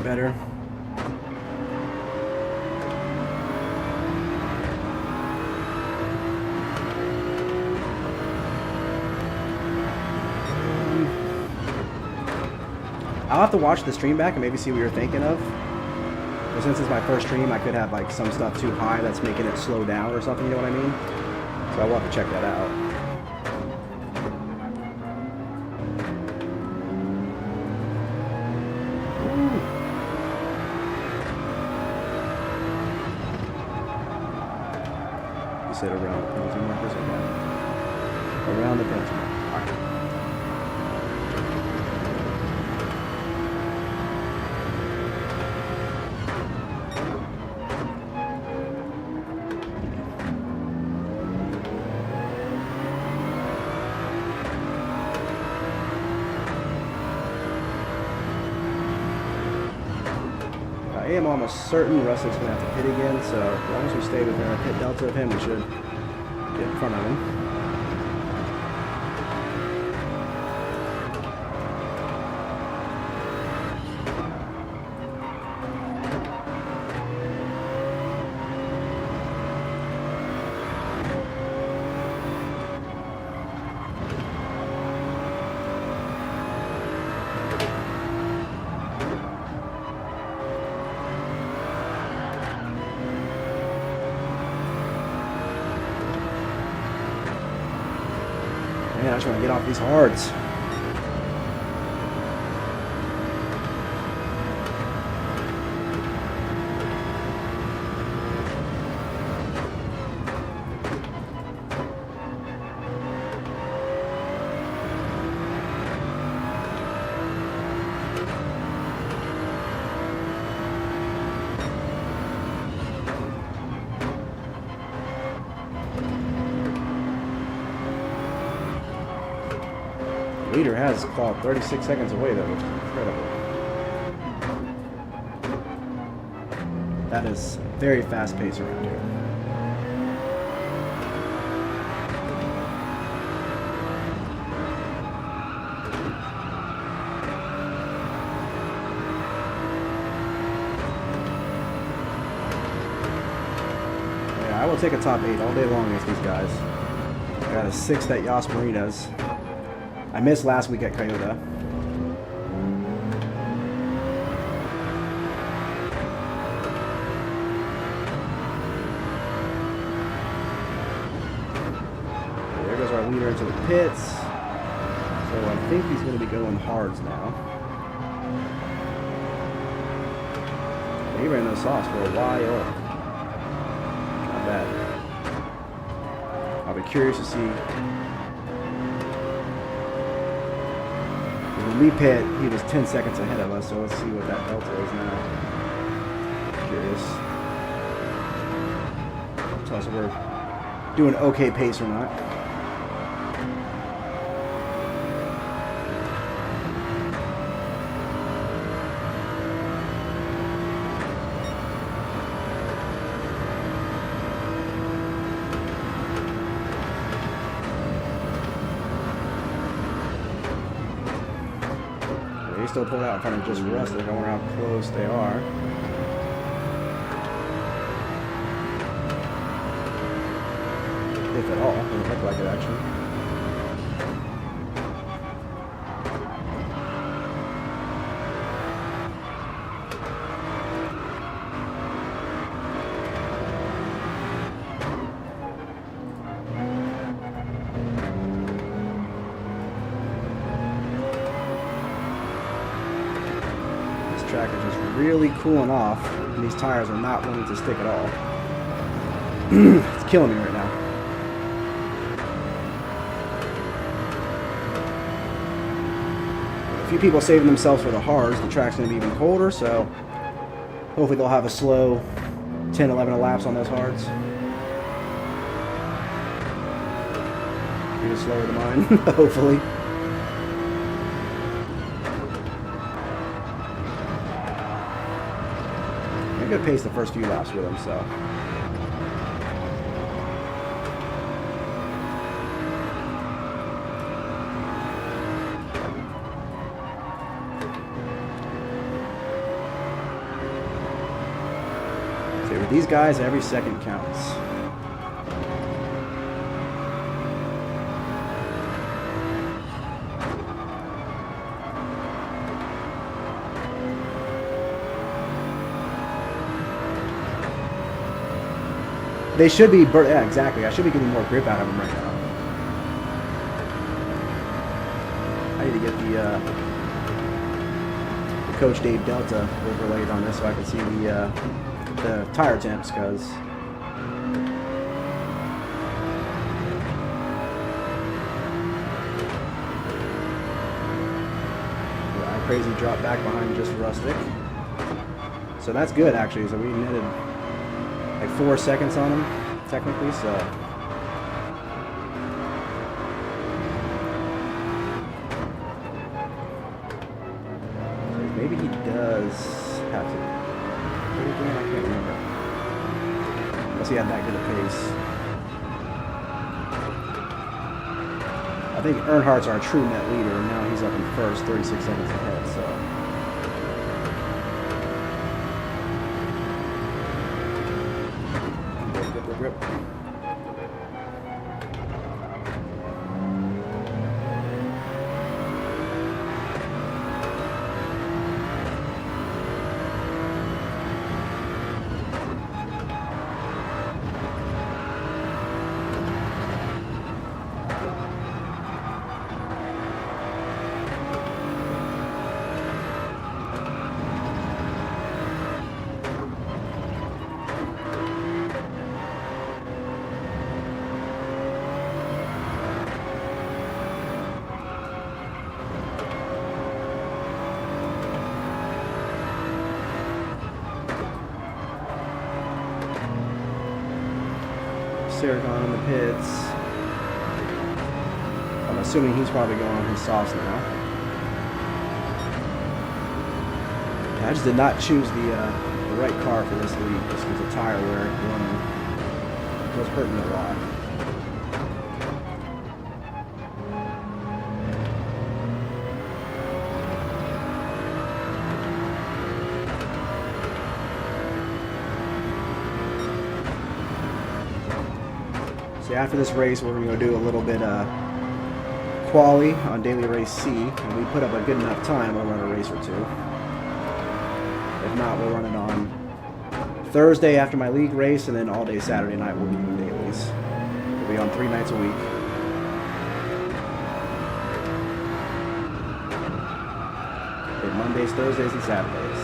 Better. I'll have to watch the stream back and maybe see what you're thinking of. But since it's my first stream, I could have like some stuff too high that's making it slow down or something, you know what I mean? So I will have to check that out. You said around the penalty markers, okay. Around the penalty marker. All right. I am almost certain Russell's going to have to pit again, so as long as we stay within a pit delta of him, we should get in front of him. Man, I just want to get off these hards. Leader has called 36 seconds away though, which is incredible. That is very fast pace around here. Yeah, I will take a top 8 all day long against these guys. I got a 6th at Yas Marinas. I missed last week at Coyote. There goes our leader into the pits. So I think he's going to be going hards now. He ran those softs for a while. Not bad. I'll be curious to see. When we pit, he was 10 seconds ahead of us, so let's see what that delta is now. Curious. Tell us if we're doing okay pace or not. They still pulled out in front of just Rustic. I wonder how close they are. If at all. Doesn't look like it actually. Track is just really cooling off, and these tires are not wanting to stick at all. It's killing me right now. A few people saving themselves for the hards. The track's going to be even colder, so hopefully they'll have a slow 10, 11 laps on those hards. Even slower than mine, hopefully. Good pace the first few laps with him, so. See, with these guys, every second counts. They should be, yeah, exactly. I should be getting more grip out of them right now. I need to get the Coach Dave Delta overlaid on this so I can see the tire temps, because crazy drop back behind just Rustic. So that's good actually. So we netted like 4 seconds on him, technically, so. Maybe he does have to. Maybe again, I can't remember. Unless he had that good a pace. I think Earnhardt's our true net leader, and now he's up in first, 36 seconds ahead, so. Grip. Gone in the pits. I'm assuming he's probably going on his softs now. I just did not choose the right car for this lead just because the tire wear was hurting a lot. So after this race, we're going to go do a little bit of quali on daily race C, and we put up a good enough time, we'll run a race or two. If not, we'll run it on Thursday after my league race, and then all day Saturday night we'll be doing dailies. We'll be on 3 nights a week. Mondays, Thursdays, and Saturdays.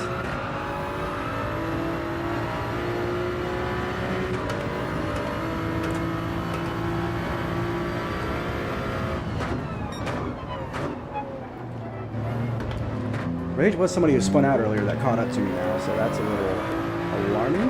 Rage was somebody who spun out earlier that caught up to me now, so that's a little alarming.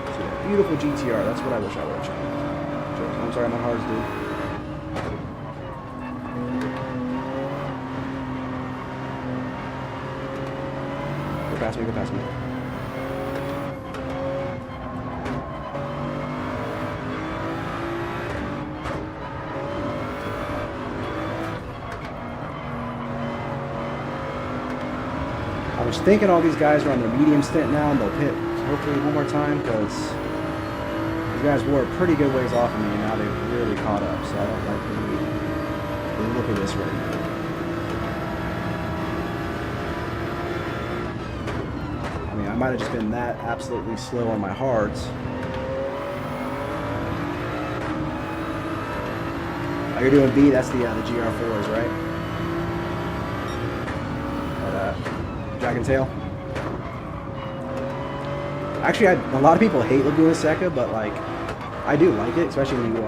See that beautiful GTR, that's what I wish I would have changed. I'm sorry, I'm on hards, dude. Go past me. I was thinking all these guys are on their medium stint now and they'll pit hopefully one more time because these guys were a pretty good ways off of me and now they've really caught up, so I don't like the look of this right now. I might have just been that absolutely slow on my hards. Oh, you're doing B, that's the GR4s, right? That, Jack and Tail. Actually, a lot of people hate Laguna Seca, but like, I do like it, especially when you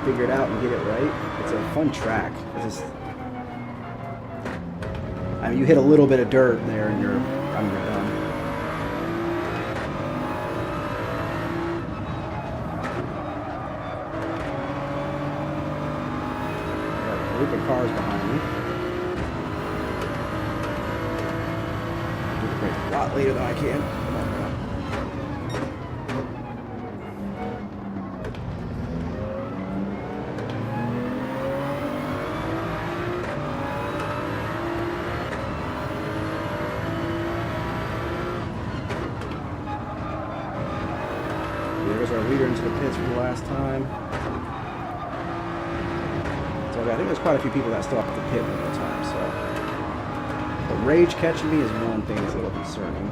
figure it out and get it right. It's a fun track. It's just, I mean, you hit a little bit of dirt there and you're done. Group of cars behind me. A lot later than I can. Come on, man. There's our leader into the pits for the last time. I think there's quite a few people that still have to pit one more time, so. But Rage catching me is one thing that's a little concerning.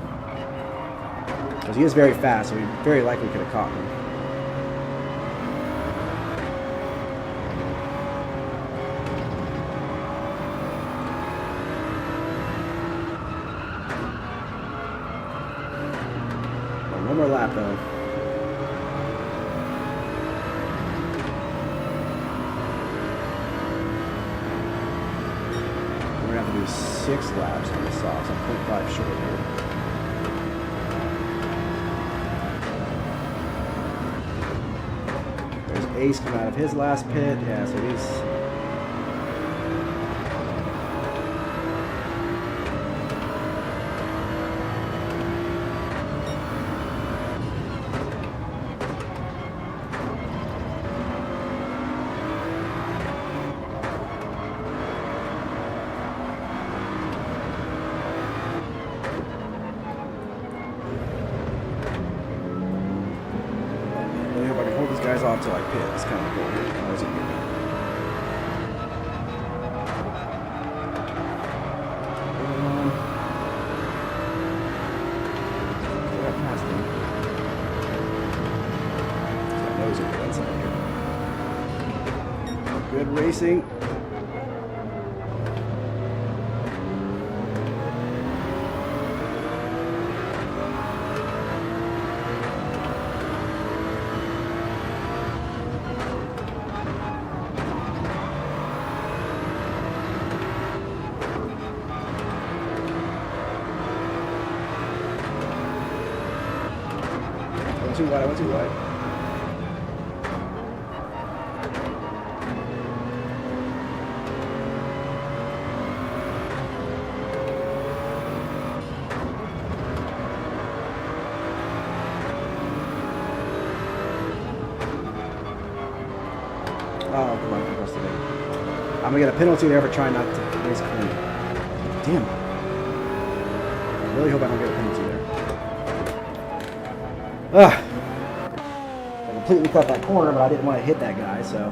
Because he is very fast, so he very likely could have caught me. Well, one more lap though. We're going to have to do 6 laps on the softs. I'm 0.5 short here. There's Ace coming out of his last pit. Yeah, so he's... guys off till I pit. It's kind of cool. How is it here? Got past him. Got nose over that side here. Good racing. Too wide, I went too wide. Oh, come on, I'm gonna get a penalty there for trying not to race clean. Damn. I really hope I don't get a penalty there. Ugh. I completely cut that corner, but I didn't want to hit that guy, so.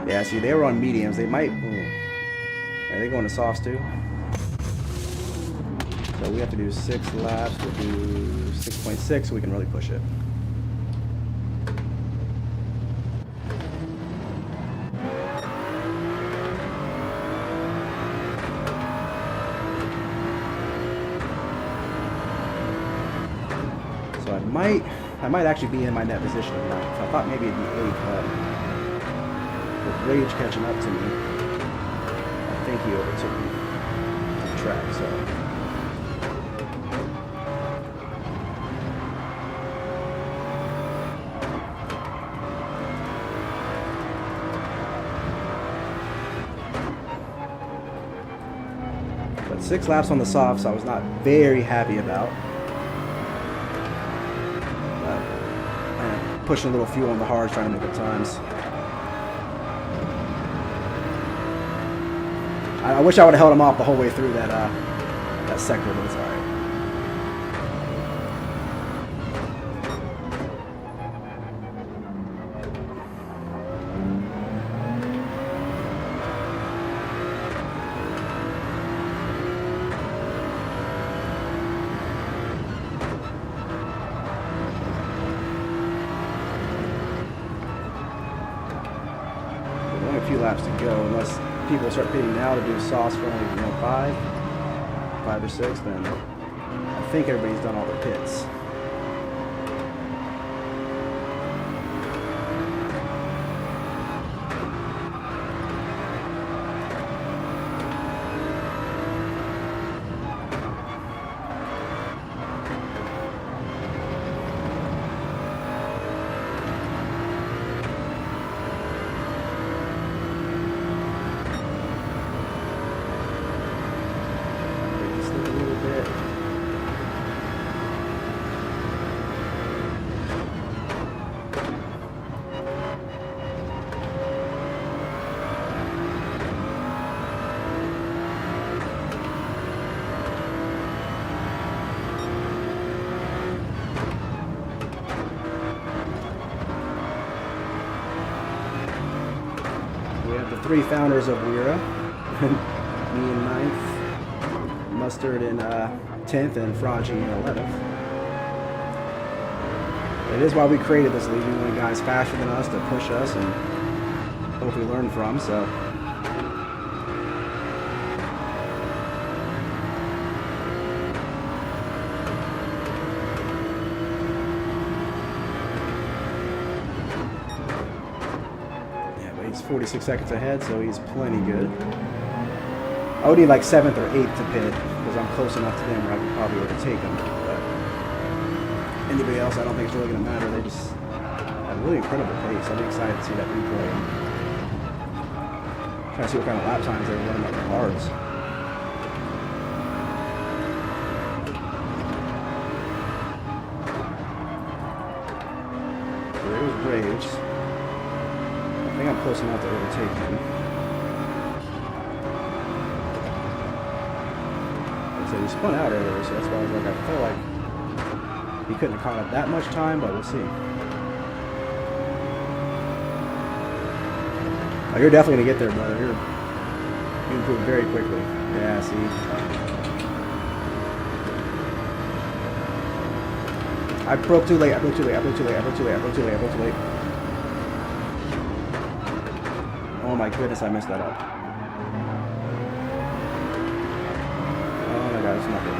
Yeah, see, they were on mediums. They might. Are they going to softs too? So we have to do 6 laps. We'll do 6.6 so we can really push it. I might actually be in my net position at 9th. I thought maybe it'd be 8th, but with Rage catching up to me, I think he overtook me on the track, so. But 6 laps on the softs I was not very happy about. Pushing a little fuel on the hards, trying to make up times. I wish I would have held him off the whole way through that sector, but it's all right. Only a few laps to go, unless people start pitting now to do sauce for only 5 or 6, then I think everybody's done all their pits. The 3 founders of WERA, me in 9th, Mustard in 10th, and Franchi in 11th. It is why we created this league. We wanted guys faster than us to push us and hopefully learn from, so. He's 46 seconds ahead, so he's plenty good. I would need like 7th or 8th to pit because I'm close enough to them where I could probably overtake them. But anybody else, I don't think it's really going to matter. They just have really incredible pace. I'm excited to see that replay. Trying to see what kind of lap times they're running on the hards. So there's Rage. I think I'm close enough to overtake him. So he spun out earlier, so that's why I was like, I feel like he couldn't have caught up that much time, but we'll see. Oh, you're definitely gonna get there, brother. You improve very quickly. Yeah, see. I broke too late. I broke too late. Oh my goodness, I messed that up. Oh my god, it's not good.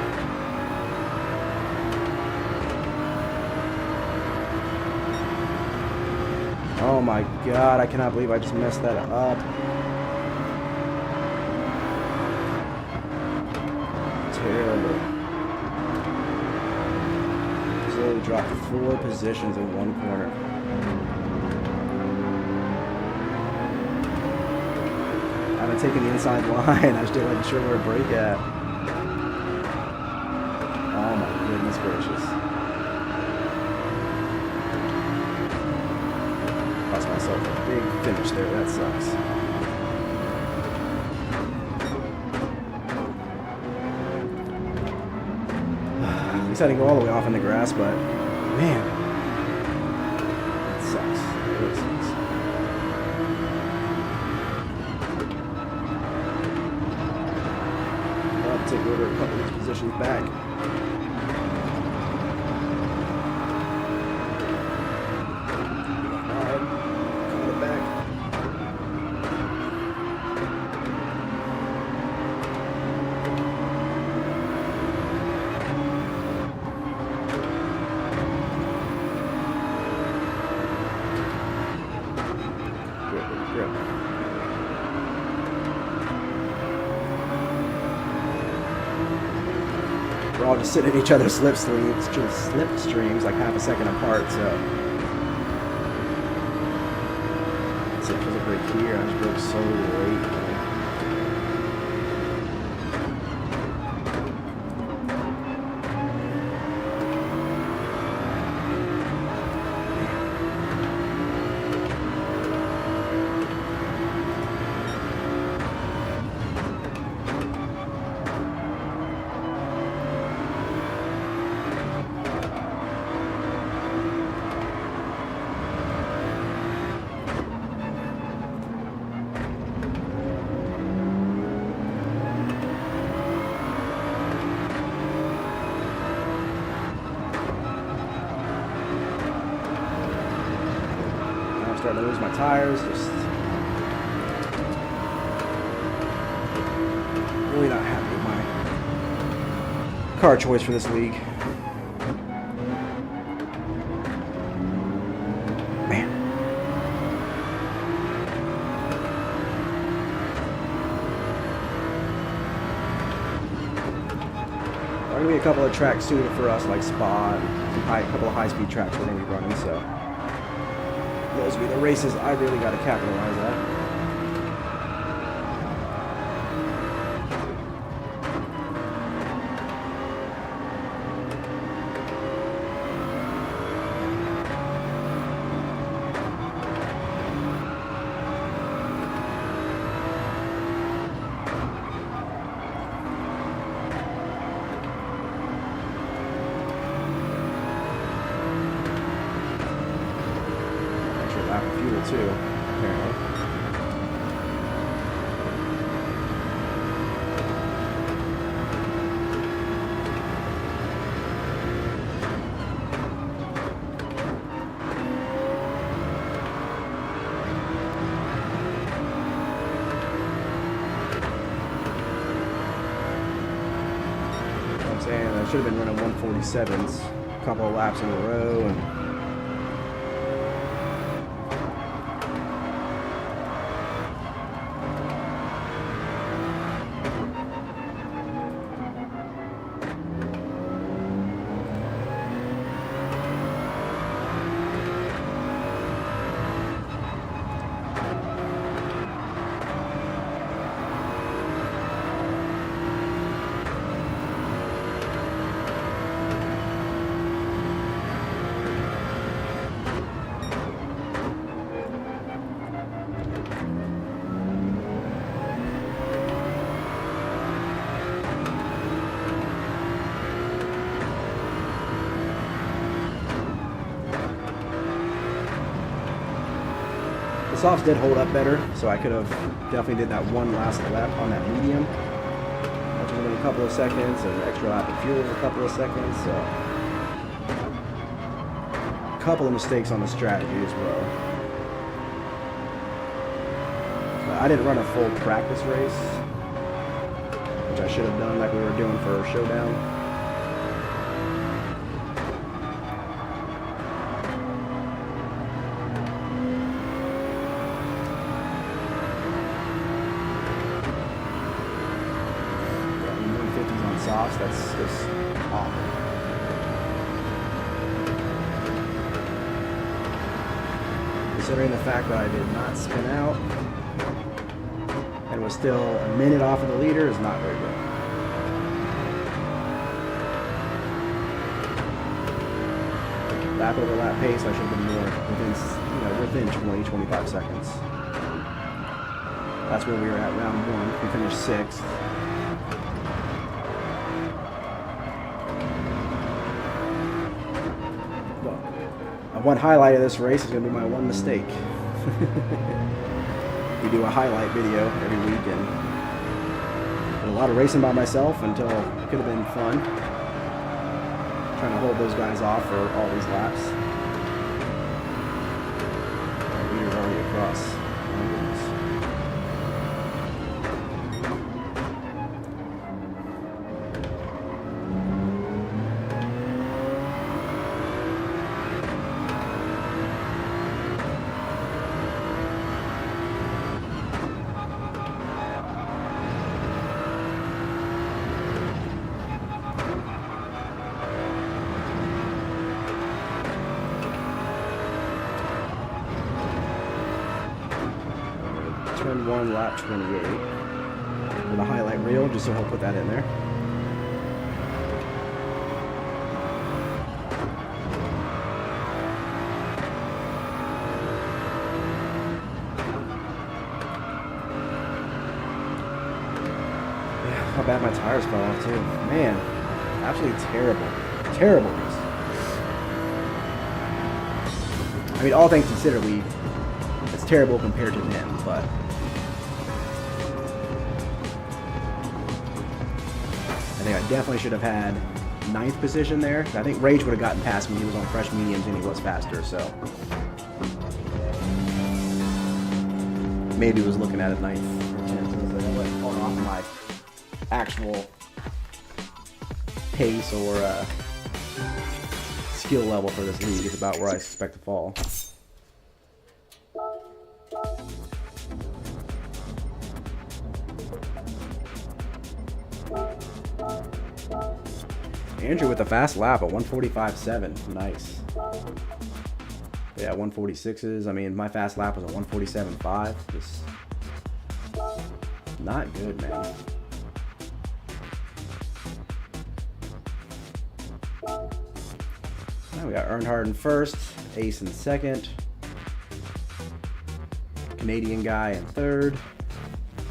Oh my god, I cannot believe I just messed that up. Terrible. Just literally dropped 4 positions in 1 corner. I'm taking the inside line. I just wasn't sure where to brake at. Oh my goodness gracious. Cost myself a big finish there. That sucks. At least I didn't go all the way off in the grass, but man, it sucks. It really sucks. Take over a couple of these positions back. Alright, coming it back. grip. We're all just sitting in each other's slipstreams like half a second apart, so. That's it for the break here. I just broke so late. Starting to lose my tires, just really not happy with my car choice for this league. Man. There are going to be a couple of tracks suited for us, like Spa and a couple of high-speed tracks we're going to be running, so those will be the races I really got to capitalize at. Fuel too, apparently. I'm saying I should have been running 147s a couple of laps in a row, and the softs did hold up better, so I could have definitely did that one last lap on that medium. That was only a couple of seconds, and an extra lap of fuel was a couple of seconds, so a couple of mistakes on the strategy as well. But I didn't run a full practice race, which I should have done like we were doing for Showdown. Softs, that's just awful. Considering the fact that I did not spin out and was still a minute off of the leader is not very good. Lap over lap pace, I should have been more within 20-25 seconds. That's where we were at round one. We finished 6th. One highlight of this race is going to be my one mistake. We do a highlight video every weekend. Did a lot of racing by myself until it could have been fun. Trying to hold those guys off for all these laps. Our leader's already across. Oh my goodness. turn 1, lap 28. With a highlight reel, just so I'll put that in there. Yeah, how bad my tires fell off too. Man, absolutely terrible. Terrible race. I mean, all things considered, it's terrible compared to them, but I think I definitely should have had 9th position there. I think Rage would have gotten past me. He was on fresh mediums and he was faster, so maybe he was looking at it 9th or 10th. So I wasn't falling off my actual pace or skill level for this league. It's about where I expect to fall. Andrew with a fast lap at 145.7. Nice. Yeah, 146s. I mean, my fast lap was a 147.5. Just not good, man. Now we got Earnhardt in first, Ace in second, Canadian guy in third,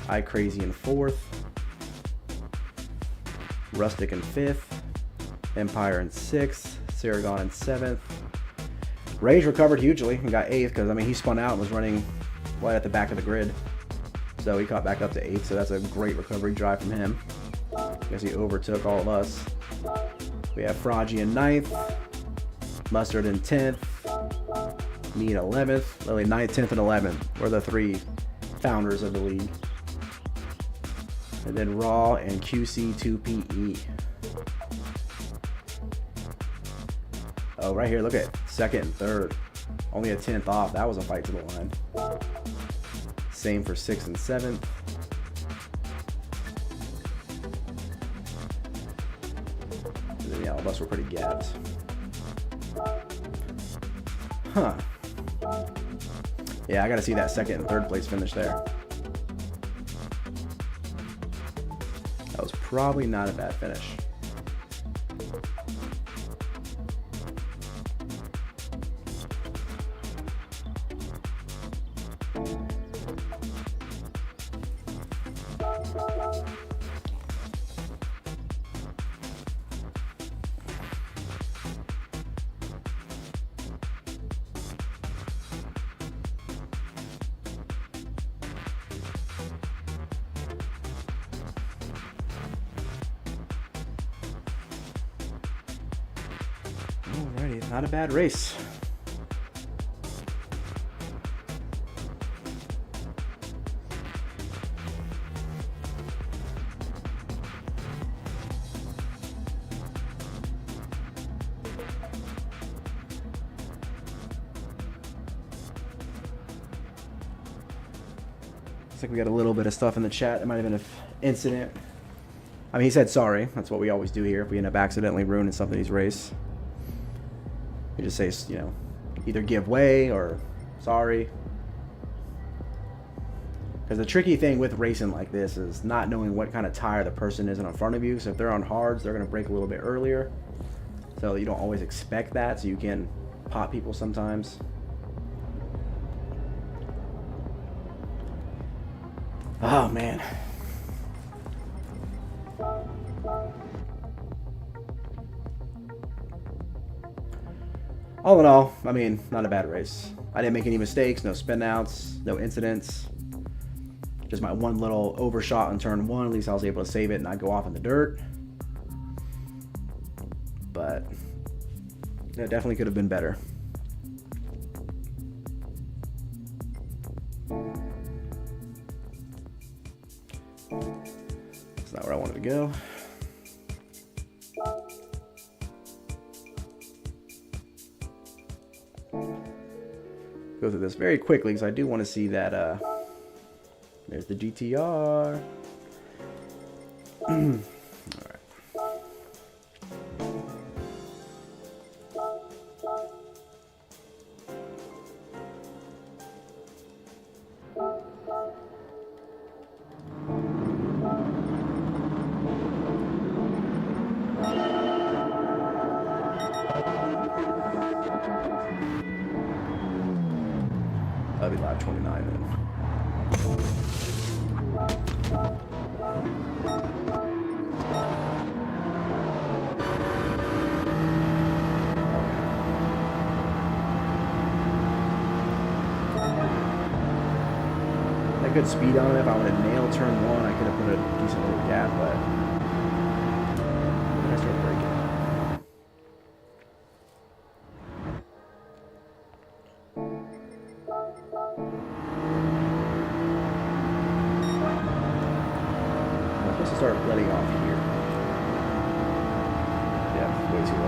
iCrazy in fourth, Rustic in fifth, Empire in sixth, Saragon in seventh. Rage recovered hugely and got eighth because, I mean, he spun out and was running right at the back of the grid. So he caught back up to eighth, so that's a great recovery drive from him. I guess he overtook all of us. We have Fraji in ninth, Mustard in 10th, me in 11th, Lily 9th, 10th, and 11th. We're the three founders of the league. And then Raw and QC2PE. Oh, right here, look at second and third. Only a 10th off. That was a fight to the line. Same for 6th and 7th. And then, yeah, all of us were pretty gapped. Huh. Yeah, I gotta see that second and third place finish there. That was probably not a bad finish. Alrighty, not a bad race. Looks like we got a little bit of stuff in the chat. It might have been an incident. I mean, he said sorry. That's what we always do here if we end up accidentally ruining somebody's race. We just say, you know, either give way or sorry. Because the tricky thing with racing like this is not knowing what kind of tire the person is in front of you. So if they're on hards, they're going to brake a little bit earlier. So you don't always expect that. So you can pop people sometimes. Oh, man. All in all, I mean, not a bad race. I didn't make any mistakes, no spin outs, no incidents. Just my one little overshot on turn one. At least I was able to save it and not go off in the dirt. But that definitely could have been better. That's not where I wanted to go. Go through this very quickly because I do want to see that. There's the GTR. All right. 29 then. That good speed on it. If I would have nailed turn 1, I could have put a decent little gap, but then I start breaking. Start letting off here. Yeah, way too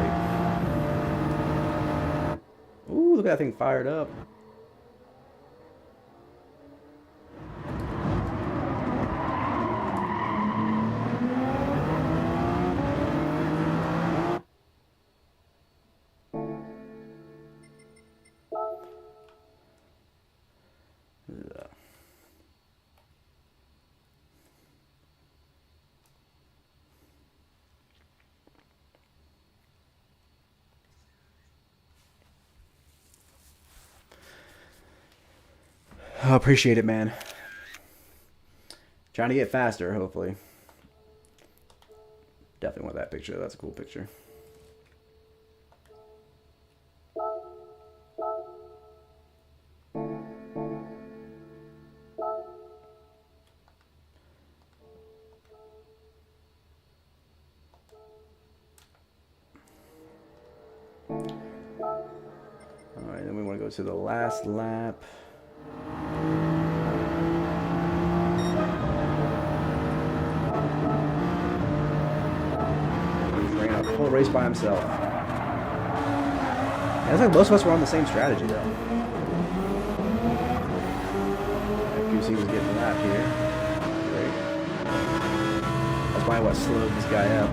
late. Ooh, look at that thing fired up. I appreciate it, man. Trying to get faster, hopefully. Definitely want that picture. That's a cool picture. Alright, then we want to go to the last lap. Whole race by himself. Yeah, it's like most of us were on the same strategy though. QC was getting lapped here. Great. That's probably what slowed this guy up.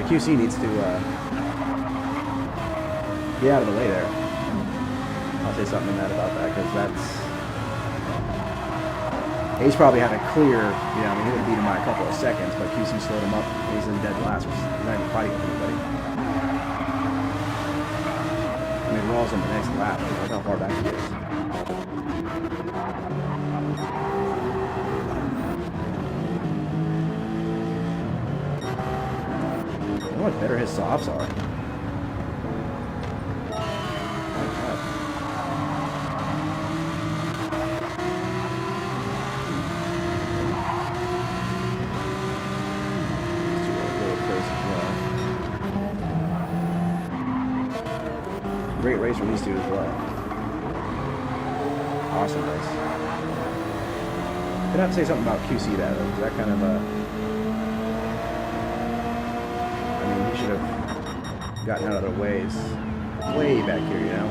QC needs to get out of the way there. I'll say something to Matt about that because he's probably had a clear, you know, I mean, he would have beat him by a couple of seconds, but QC slowed him up. He's in dead last. He's not even fighting with anybody. I mean, Raw's on the next lap. Look how far back he is. How much better his softs are. Great race from these two as well. Awesome race. I'd have to say something about QC that though, because that kind of I mean, he should have gotten out of the ways way back here, you know.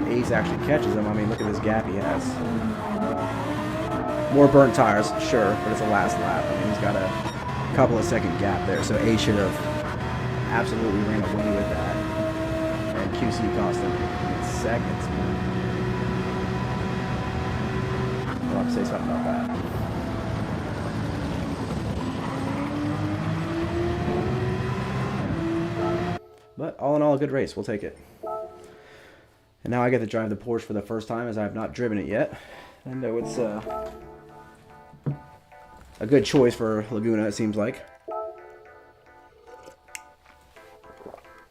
Ace actually catches him. I mean, look at this gap he has. More burnt tires, sure, but it's a last lap. I mean, he's got a couple of second gap there, so Ace should have absolutely ran away with that. And QC cost him seconds. I'll have to say something about that. But all in all, a good race. We'll take it. And now I get to drive the Porsche for the first time, as I have not driven it yet. I know it's a good choice for Laguna, it seems like.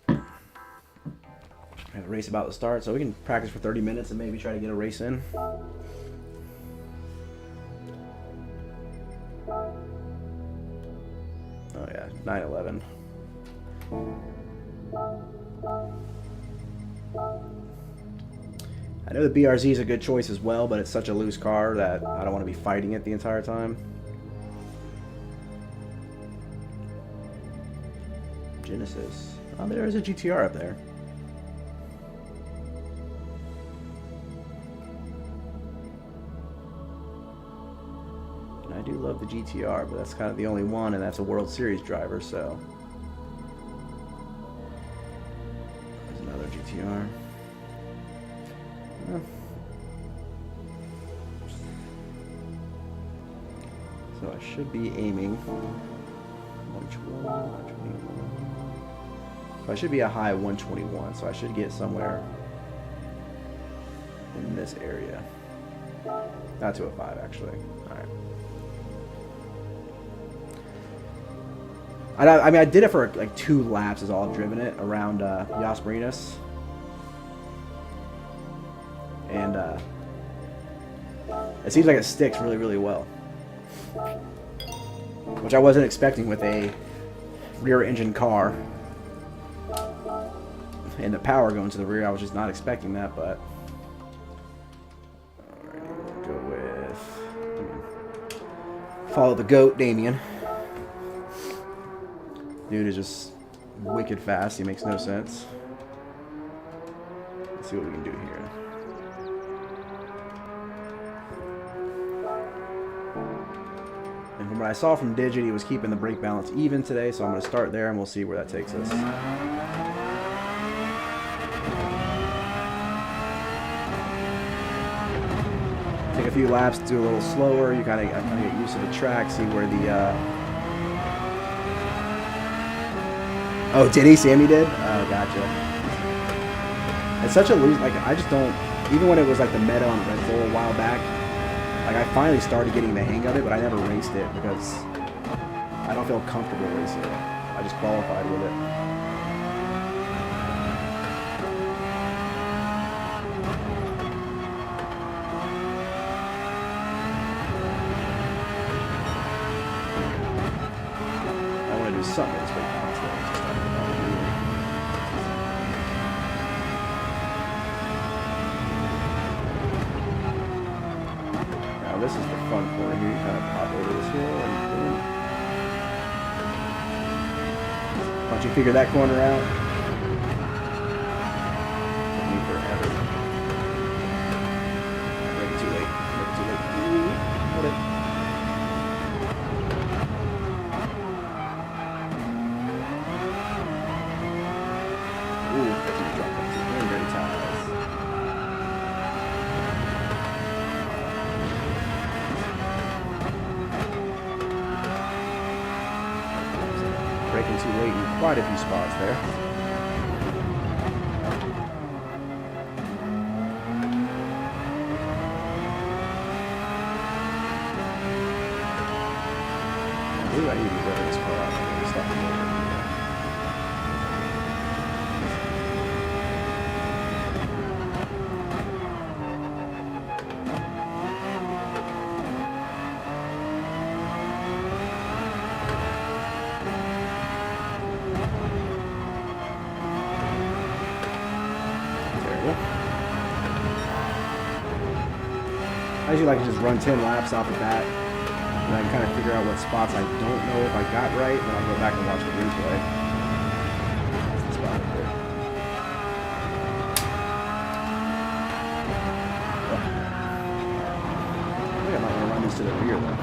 I have a race about to start, so we can practice for 30 minutes and maybe try to get a race in. Oh yeah, 9/11. I know the BRZ is a good choice as well, but it's such a loose car that I don't want to be fighting it the entire time. Genesis. Oh, there is a GTR up there. And I do love the GTR, but that's kind of the only one, and that's a World Series driver, so. There's another GTR. So I should be aiming 120, 121. So I should be a high 121, so I should get somewhere in this area. Not 205 actually. Alright. I mean, I did it for like 2 laps is all I've driven it around Yas Marinas. And it seems like it sticks really, really well. Which I wasn't expecting with a rear engine car. And the power going to the rear, I was just not expecting that, but... Alright, we'll go with... Follow the GOAT, Damien. Dude is just wicked fast, he makes no sense. Let's see what we can do here. And from what I saw from Digit, he was keeping the brake balance even today, so I'm going to start there and we'll see where that takes us. Take a few laps, do a little slower. You kind of get used to the track, see where the... Oh, did he? Sammy did? Oh, gotcha. It's such a loose... Like, I just don't... Even when it was like the meta on Red Bull a while back, like, I finally started getting the hang of it, but I never raced it because I don't feel comfortable racing it. I just qualified with it. I want to do something with this brake balance though. This is the fun corner here. You kind of pop over this hill and boom. Once you figure that corner out, took me forever. Maybe too late. Maybe too late. Ooh, hold it. Ooh, that's gonna drop into very, very tight. Braking too late in quite a few spots there. Ooh, I need to get rid of this car out. I'm gonna stop the motor. I usually like to just run 10 laps off the bat, and I can kind of figure out what spots I don't know if I got right, then I'll go back and watch the replay. That's the spot right there. Oh. I think I might want to run this to the rear though.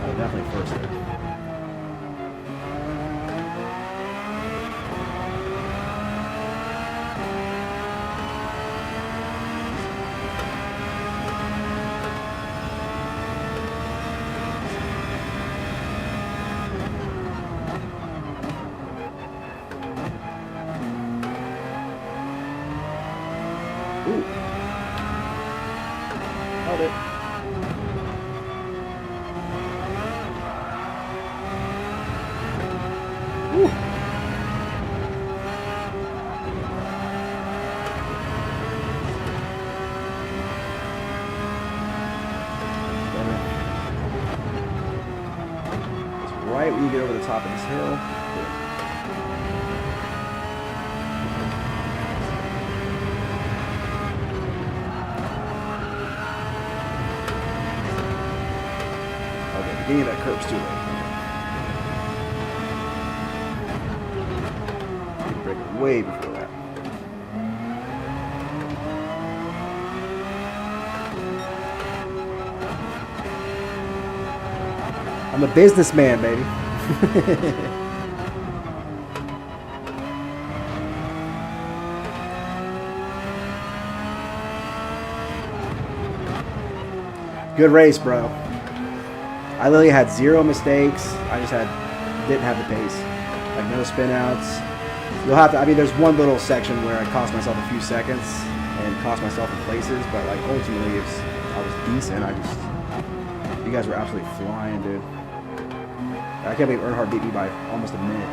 Oh, definitely first there. Ooh. Held it. right when you get over the top of this hill. Okay, the beginning of that curve's too late. You break it way before that. I'm a businessman, baby. Good race, bro. I literally had 0 mistakes. I just didn't have the pace. Like no spin outs. You'll have to, I mean, there's one little section where I cost myself a few seconds and cost myself in places, but like ultimately I was decent. You guys were absolutely flying, dude. I can't believe Earnhardt beat me by almost a minute.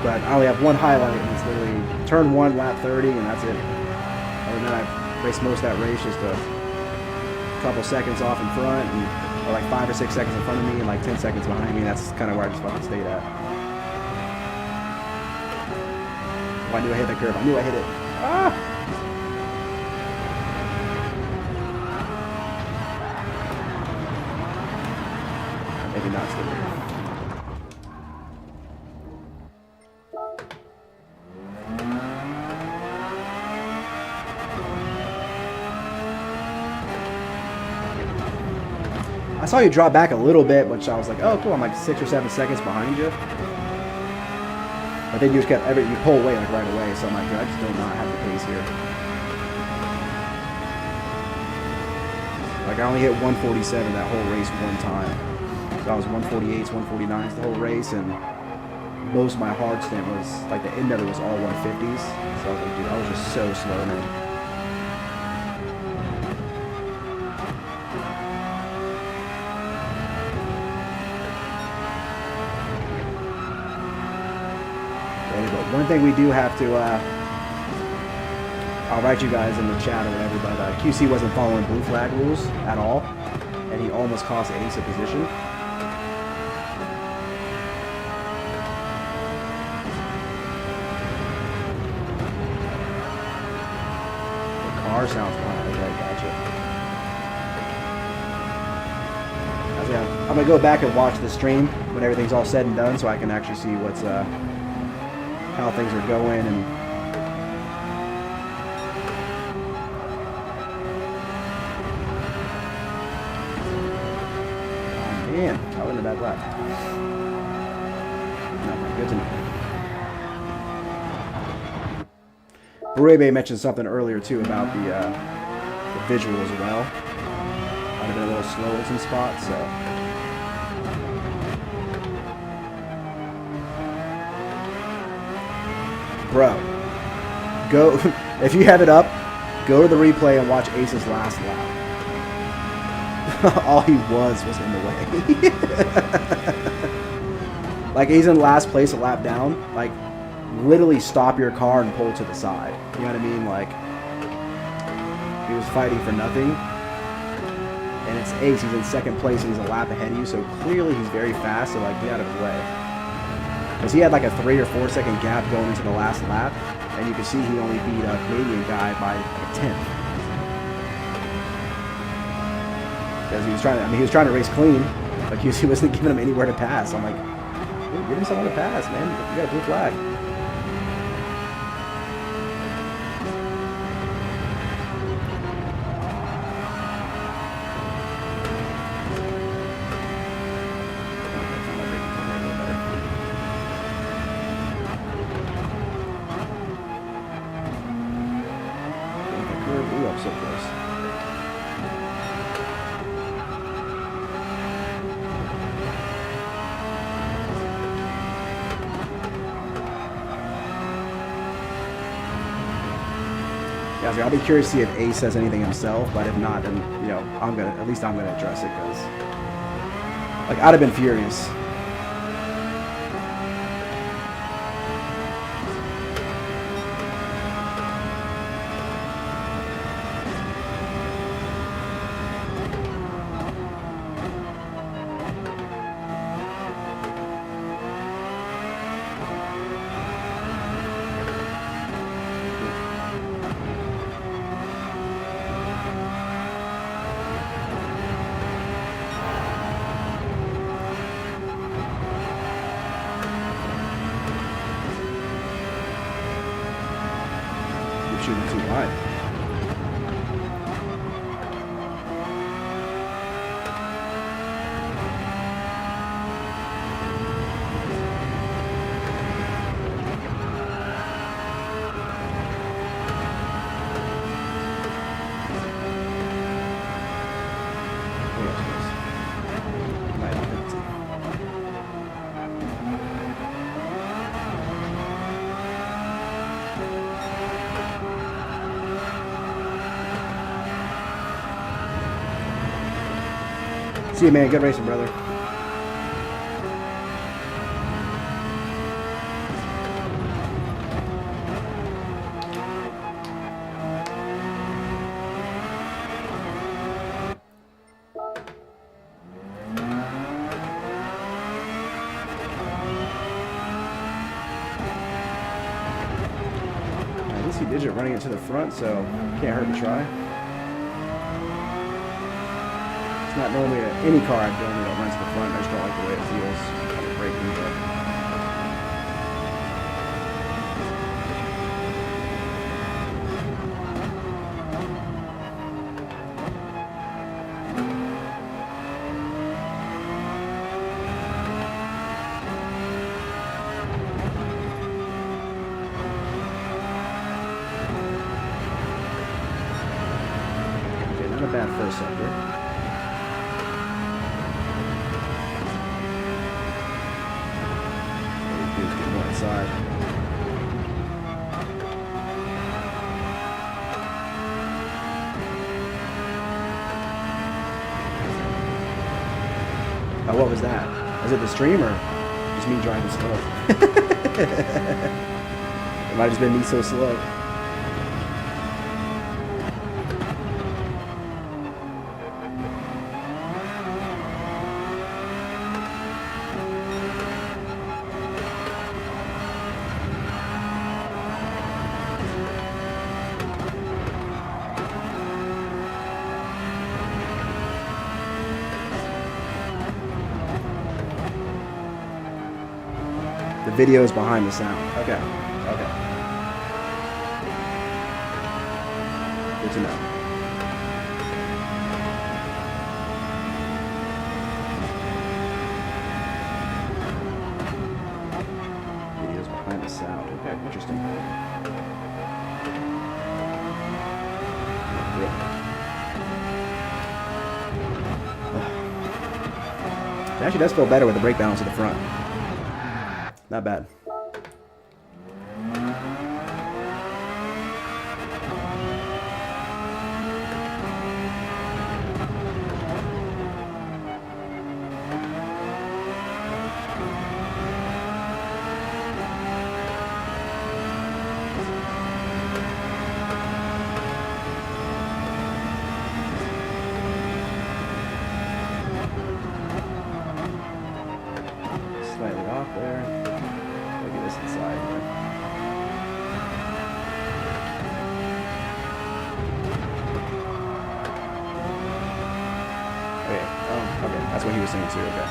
But I only have one highlight, and it's literally turn 1, lap 30, and that's it. Other than that, I've raced most of that race just a couple seconds off in front, or like 5 or 6 seconds in front of me, and like 10 seconds behind me. That's kind of where I just fucking stayed at. I knew I hit the curve. I knew I hit it. Ah! Maybe not still here. I saw you drop back a little bit, which I was like, oh, cool. I'm like 6 or 7 seconds behind you. But then you just kept you pull away like right away, so I'm like, dude, I just do not have the pace here. Like I only hit 147 that whole race one time. So I was 148s, 149s the whole race, and most of my hard stint was like the end of it was all 150s. So I was like, dude, I was just so slow, man. One thing we do have to, I'll write you guys in the chat or whatever, but QC wasn't following blue flag rules at all, and he almost cost Ace a position. The car sounds fine. Okay, gotcha. I'm going to go back and watch the stream when everything's all said and done so I can actually see what's, how things are going, and oh man, I went in a bad lap. No, good to know. Berebe mentioned something earlier too about the visual as well. Might have been a little slow in some spots, so. Bro, go, if you have it up, go to the replay and watch Ace's last lap. All he was in the way. Like, he's in last place a lap down. Like, literally stop your car and pull to the side. You know what I mean? Like, he was fighting for nothing. And it's Ace, he's in second place and he's a lap ahead of you, so clearly he's very fast, so like, get out of his way. Because he had like a 3 or 4 second gap going into the last lap, and you can see he only beat a Canadian guy by like a 10th. Because he was trying to race clean, but QC wasn't giving him anywhere to pass. I'm like, dude, give him someone to pass, man. You got a blue flag. I'll be curious to see if Ace says anything himself, but if not, then, you know, at least I'm gonna address it, because, like, I'd have been furious. shooting too wide. See you, man. Good racing, brother. At least he did it running it to the front, so can't hurt to try. Not normally any car I normally don't run to the front. I just don't like the way it feels. Kind of braking, but okay, not a bad first sector. Side. Oh, what was that? Was it the stream or just me driving slow? It might have just been me so slow. The video is behind the sound. Okay. Okay. Good to know. Video's behind the sound. Okay, interesting. It actually does feel better with the brake balance at the front. Not bad. Slightly off there. Look at this inside. Okay. Oh, okay. That's what he was saying too. Okay.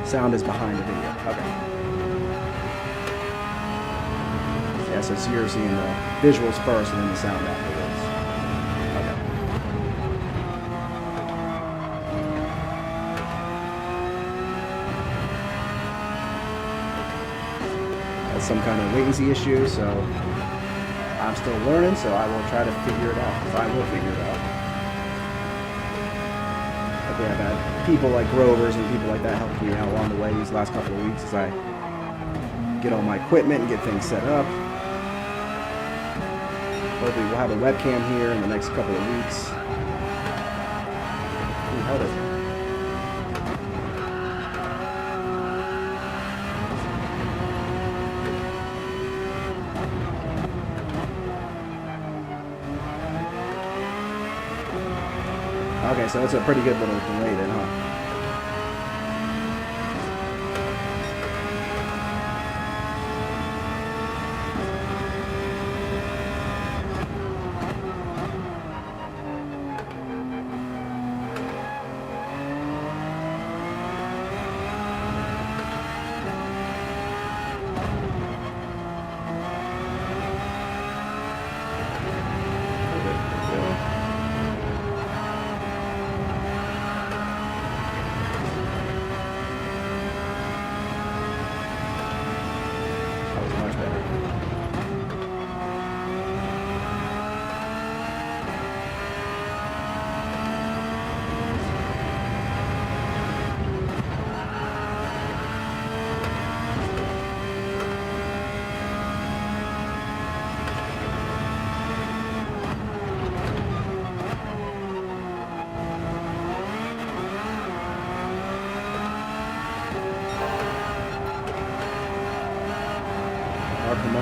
Sound is behind the video. Okay. Yeah, so you're seeing the visuals first and then the sound afterwards. Okay. Some kind of latency issue, so I'm still learning, so I will try to figure it out. I will figure it out. Okay, I've had people like Grovers and people like that help me out along the way these last couple of weeks as I get all my equipment and get things set up. Hopefully we'll have a webcam here in the next couple of weeks. Ooh, held it. Okay, so it's a pretty good little delay then, huh?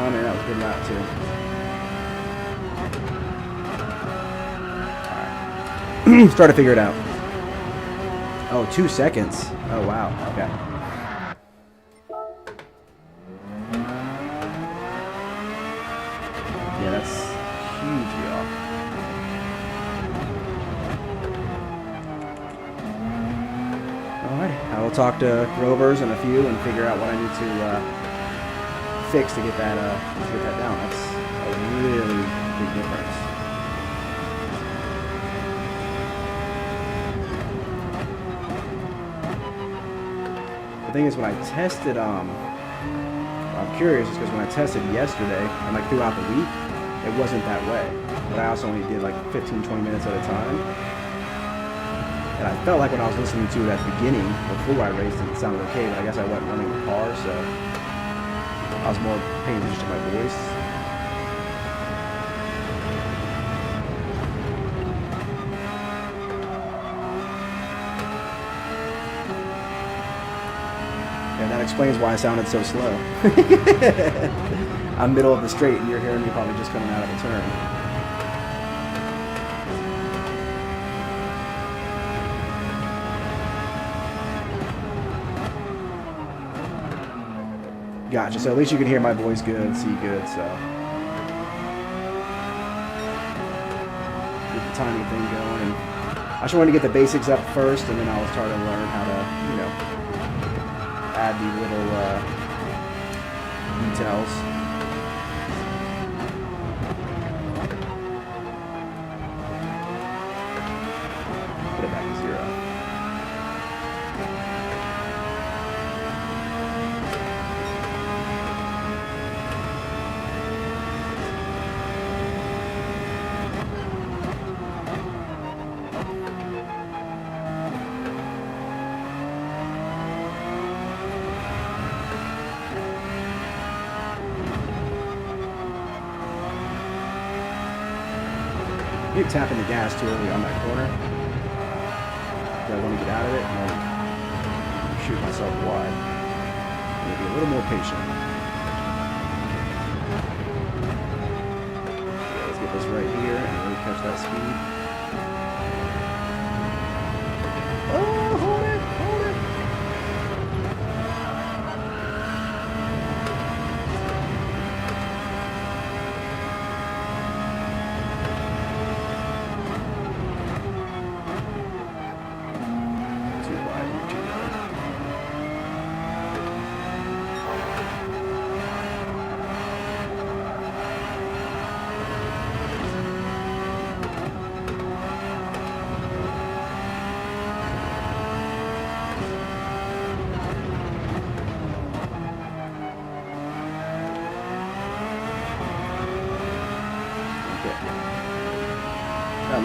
Oh man, that was a good lap too. Alright. Start to figure it out. Oh, 2 seconds. Oh wow, okay. Yeah, that's hugely off. Alrighty, I will talk to Grovers and a few and figure out what I need to fix to get that down. That's a really big difference. The thing is, when I tested, I'm curious, is because when I tested yesterday and like throughout the week, it wasn't that way. But I also only did like 15-20 minutes at a time. And I felt like when I was listening to it at the beginning, before I raced it sounded okay, but I guess I wasn't running the car, so I was more paying attention to my voice. And that explains why I sounded so slow. I'm middle of the straight and you're hearing me probably just coming out of the turn. Gotcha, so at least you can hear my voice good, see good, so. Get the timing thing going. And I just wanted to get the basics up first, and then I'll start to learn how to, you know, add the little details. Put it back to 0. Maybe tapping the gas too early on that corner. I want to get out of it and then shoot myself wide. Maybe a little more patient. Yeah, let's get this right here and really catch that speed. Oh, hold it, hold it.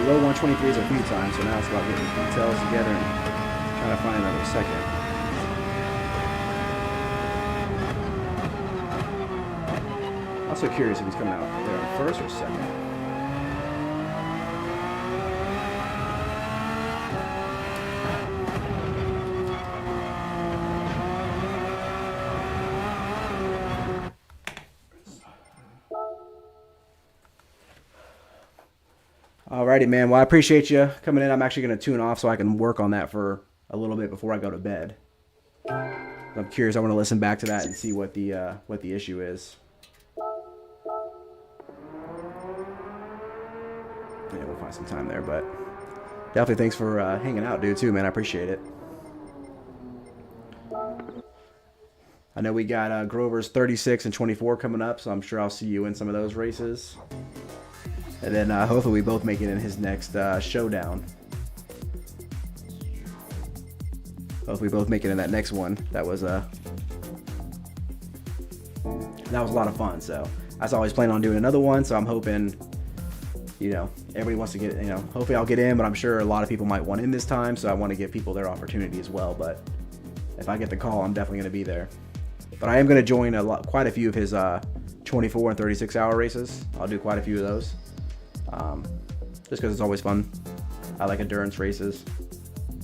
Low 123s a few times, so now it's about getting the details together and trying to find another second. Also curious if he's coming out there on first or second. Alrighty, man. Well, I appreciate you coming in. I'm actually going to tune off so I can work on that for a little bit before I go to bed. I'm curious. I want to listen back to that and see what the issue is. Yeah, we'll find some time there, but definitely thanks for hanging out, dude, too, man. I appreciate it. I know we got Grover's 36 and 24 coming up, so I'm sure I'll see you in some of those races. And then hopefully we both make it in his next showdown. Hopefully we both make it in that next one. That was a lot of fun. So I was always planning on doing another one. So I'm hoping, you know, everybody wants to get, you know, hopefully I'll get in, but I'm sure a lot of people might want in this time. So I want to give people their opportunity as well. But if I get the call, I'm definitely going to be there. But I am going to join quite a few of his 24 and 36 hour races. I'll do quite a few of those. Just because it's always fun. I like endurance races.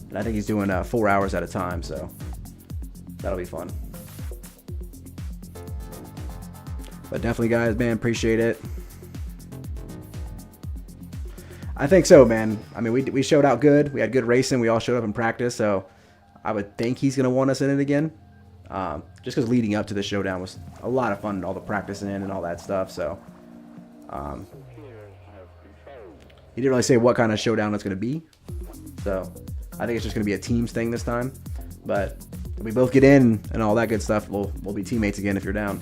And I think he's doing 4 hours at a time, so that'll be fun. But definitely, guys, man, appreciate it. I think so, man. I mean, we showed out good. We had good racing. We all showed up in practice, so I would think he's going to want us in it again. Just because leading up to the showdown was a lot of fun, all the practicing and all that stuff. So he didn't really say what kind of showdown it's going to be. So I think it's just going to be a teams thing this time. But if we both get in and all that good stuff, we'll be teammates again if you're down.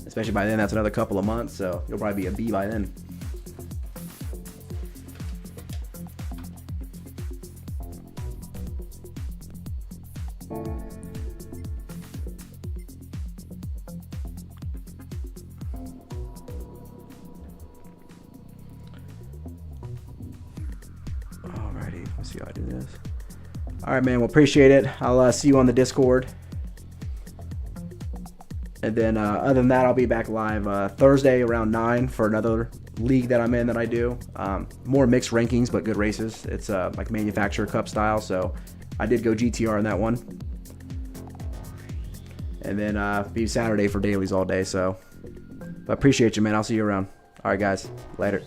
Especially by then, that's another couple of months, so you'll probably be a B by then. Alrighty, let's see how I do this. Alright, man, well, appreciate it. I'll see you on the Discord. And then other than that, I'll be back live Thursday around 9 for another league that I'm in that I do. More mixed rankings, but good races. It's like manufacturer cup style, so I did go GTR in that one. And then be Saturday for dailies all day. So I appreciate you, man. I'll see you around. All right, guys. Later.